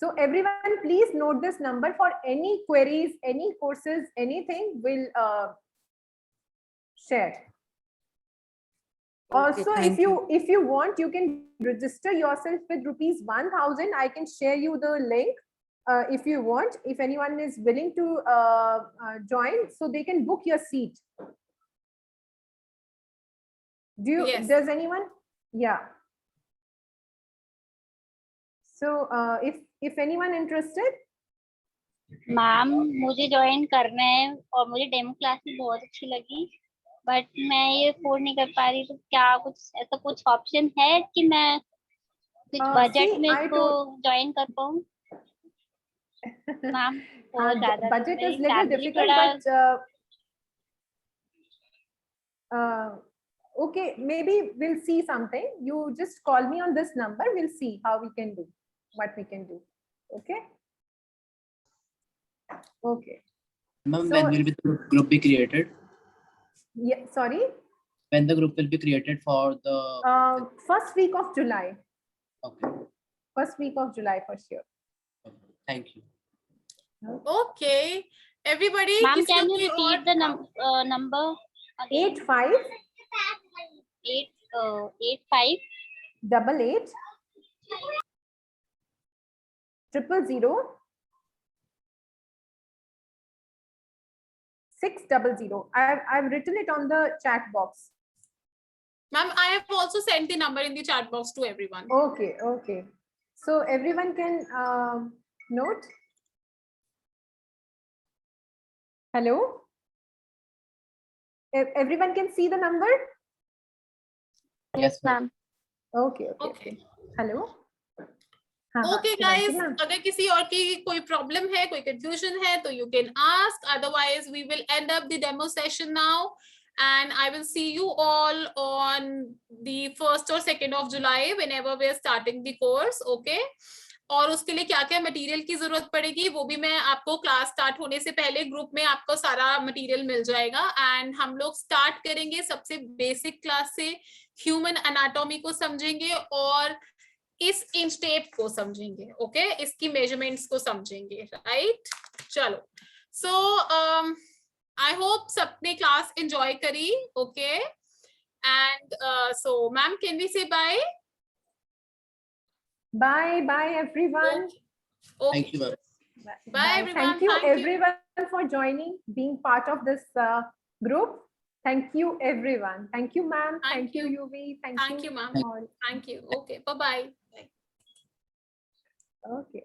So everyone, please note this number for any queries, any courses, anything. We'll share. Okay, Also, thank if you want, you can register yourself with ₹1,000. I can share you the link if you want. If anyone is willing to join, so they can book your seat. Yes. Does anyone? Yeah. So if anyone interested. Ma'am मुझे join करना है और मुझे demo class भी बहुत अच्छी लगी, but मैं ये अफोर्ड नहीं कर पा रही, तो क्या कुछ ऐसा कुछ ऑप्शन है कि मैं कुछ बजट में इसको ज्वाइन कर पाऊँ? मैम बहुत ज्यादा Budget is little difficult, but okay, maybe we'll see something. You just call me on this number. We'll see how we can do, what we can do. Okay. Okay. Ma'am, So- when will the group be created? Yeah. Sorry. When the group will be created for the First week of July. okay. First week of July for sure. Thank you. Okay. Everybody. Ma'am किसी can को you कोई repeat the number? 85 85 88 000 600. I've written it on the chat box. Ma'am, I have also sent the number in the chat box to everyone. Okay, okay. So everyone can note. Hello? Everyone can see the number? Yes, ma'am. Okay, okay. Okay. Hello? Okay, guys. अगर किसी और की कोई problem है, कोई confusion है, तो you can ask. Otherwise, we will end up the demo session now. And I will see you all on the 1st or 2nd of July whenever we are starting the course. Okay. और उसके लिए क्या क्या material की जरूरत पड़ेगी वो भी मैं आपको क्लास स्टार्ट होने से पहले ग्रुप में आपको सारा मटेरियल मिल जाएगा. एंड हम लोग स्टार्ट करेंगे सबसे बेसिक क्लास से, ह्यूमन एनाटॉमी को समझेंगे और इस इंच टेप को समझेंगे. ओके, इसकी मेजरमेंट्स को समझेंगे. राइट, चलो. सो आई होप सबने क्लास एंजॉय करी. Okay, and so ma'am can we say bye? Bye, bye everyone. Okay. Thank you, ma'am. Bye, everyone. Thank you Thank you. everyone for joining, being part of this group. Thank you everyone. Thank you, ma'am. Thank Thank you, you. UV. Thank you, ma'am. all. Thank you. Okay, bye-bye. Okay.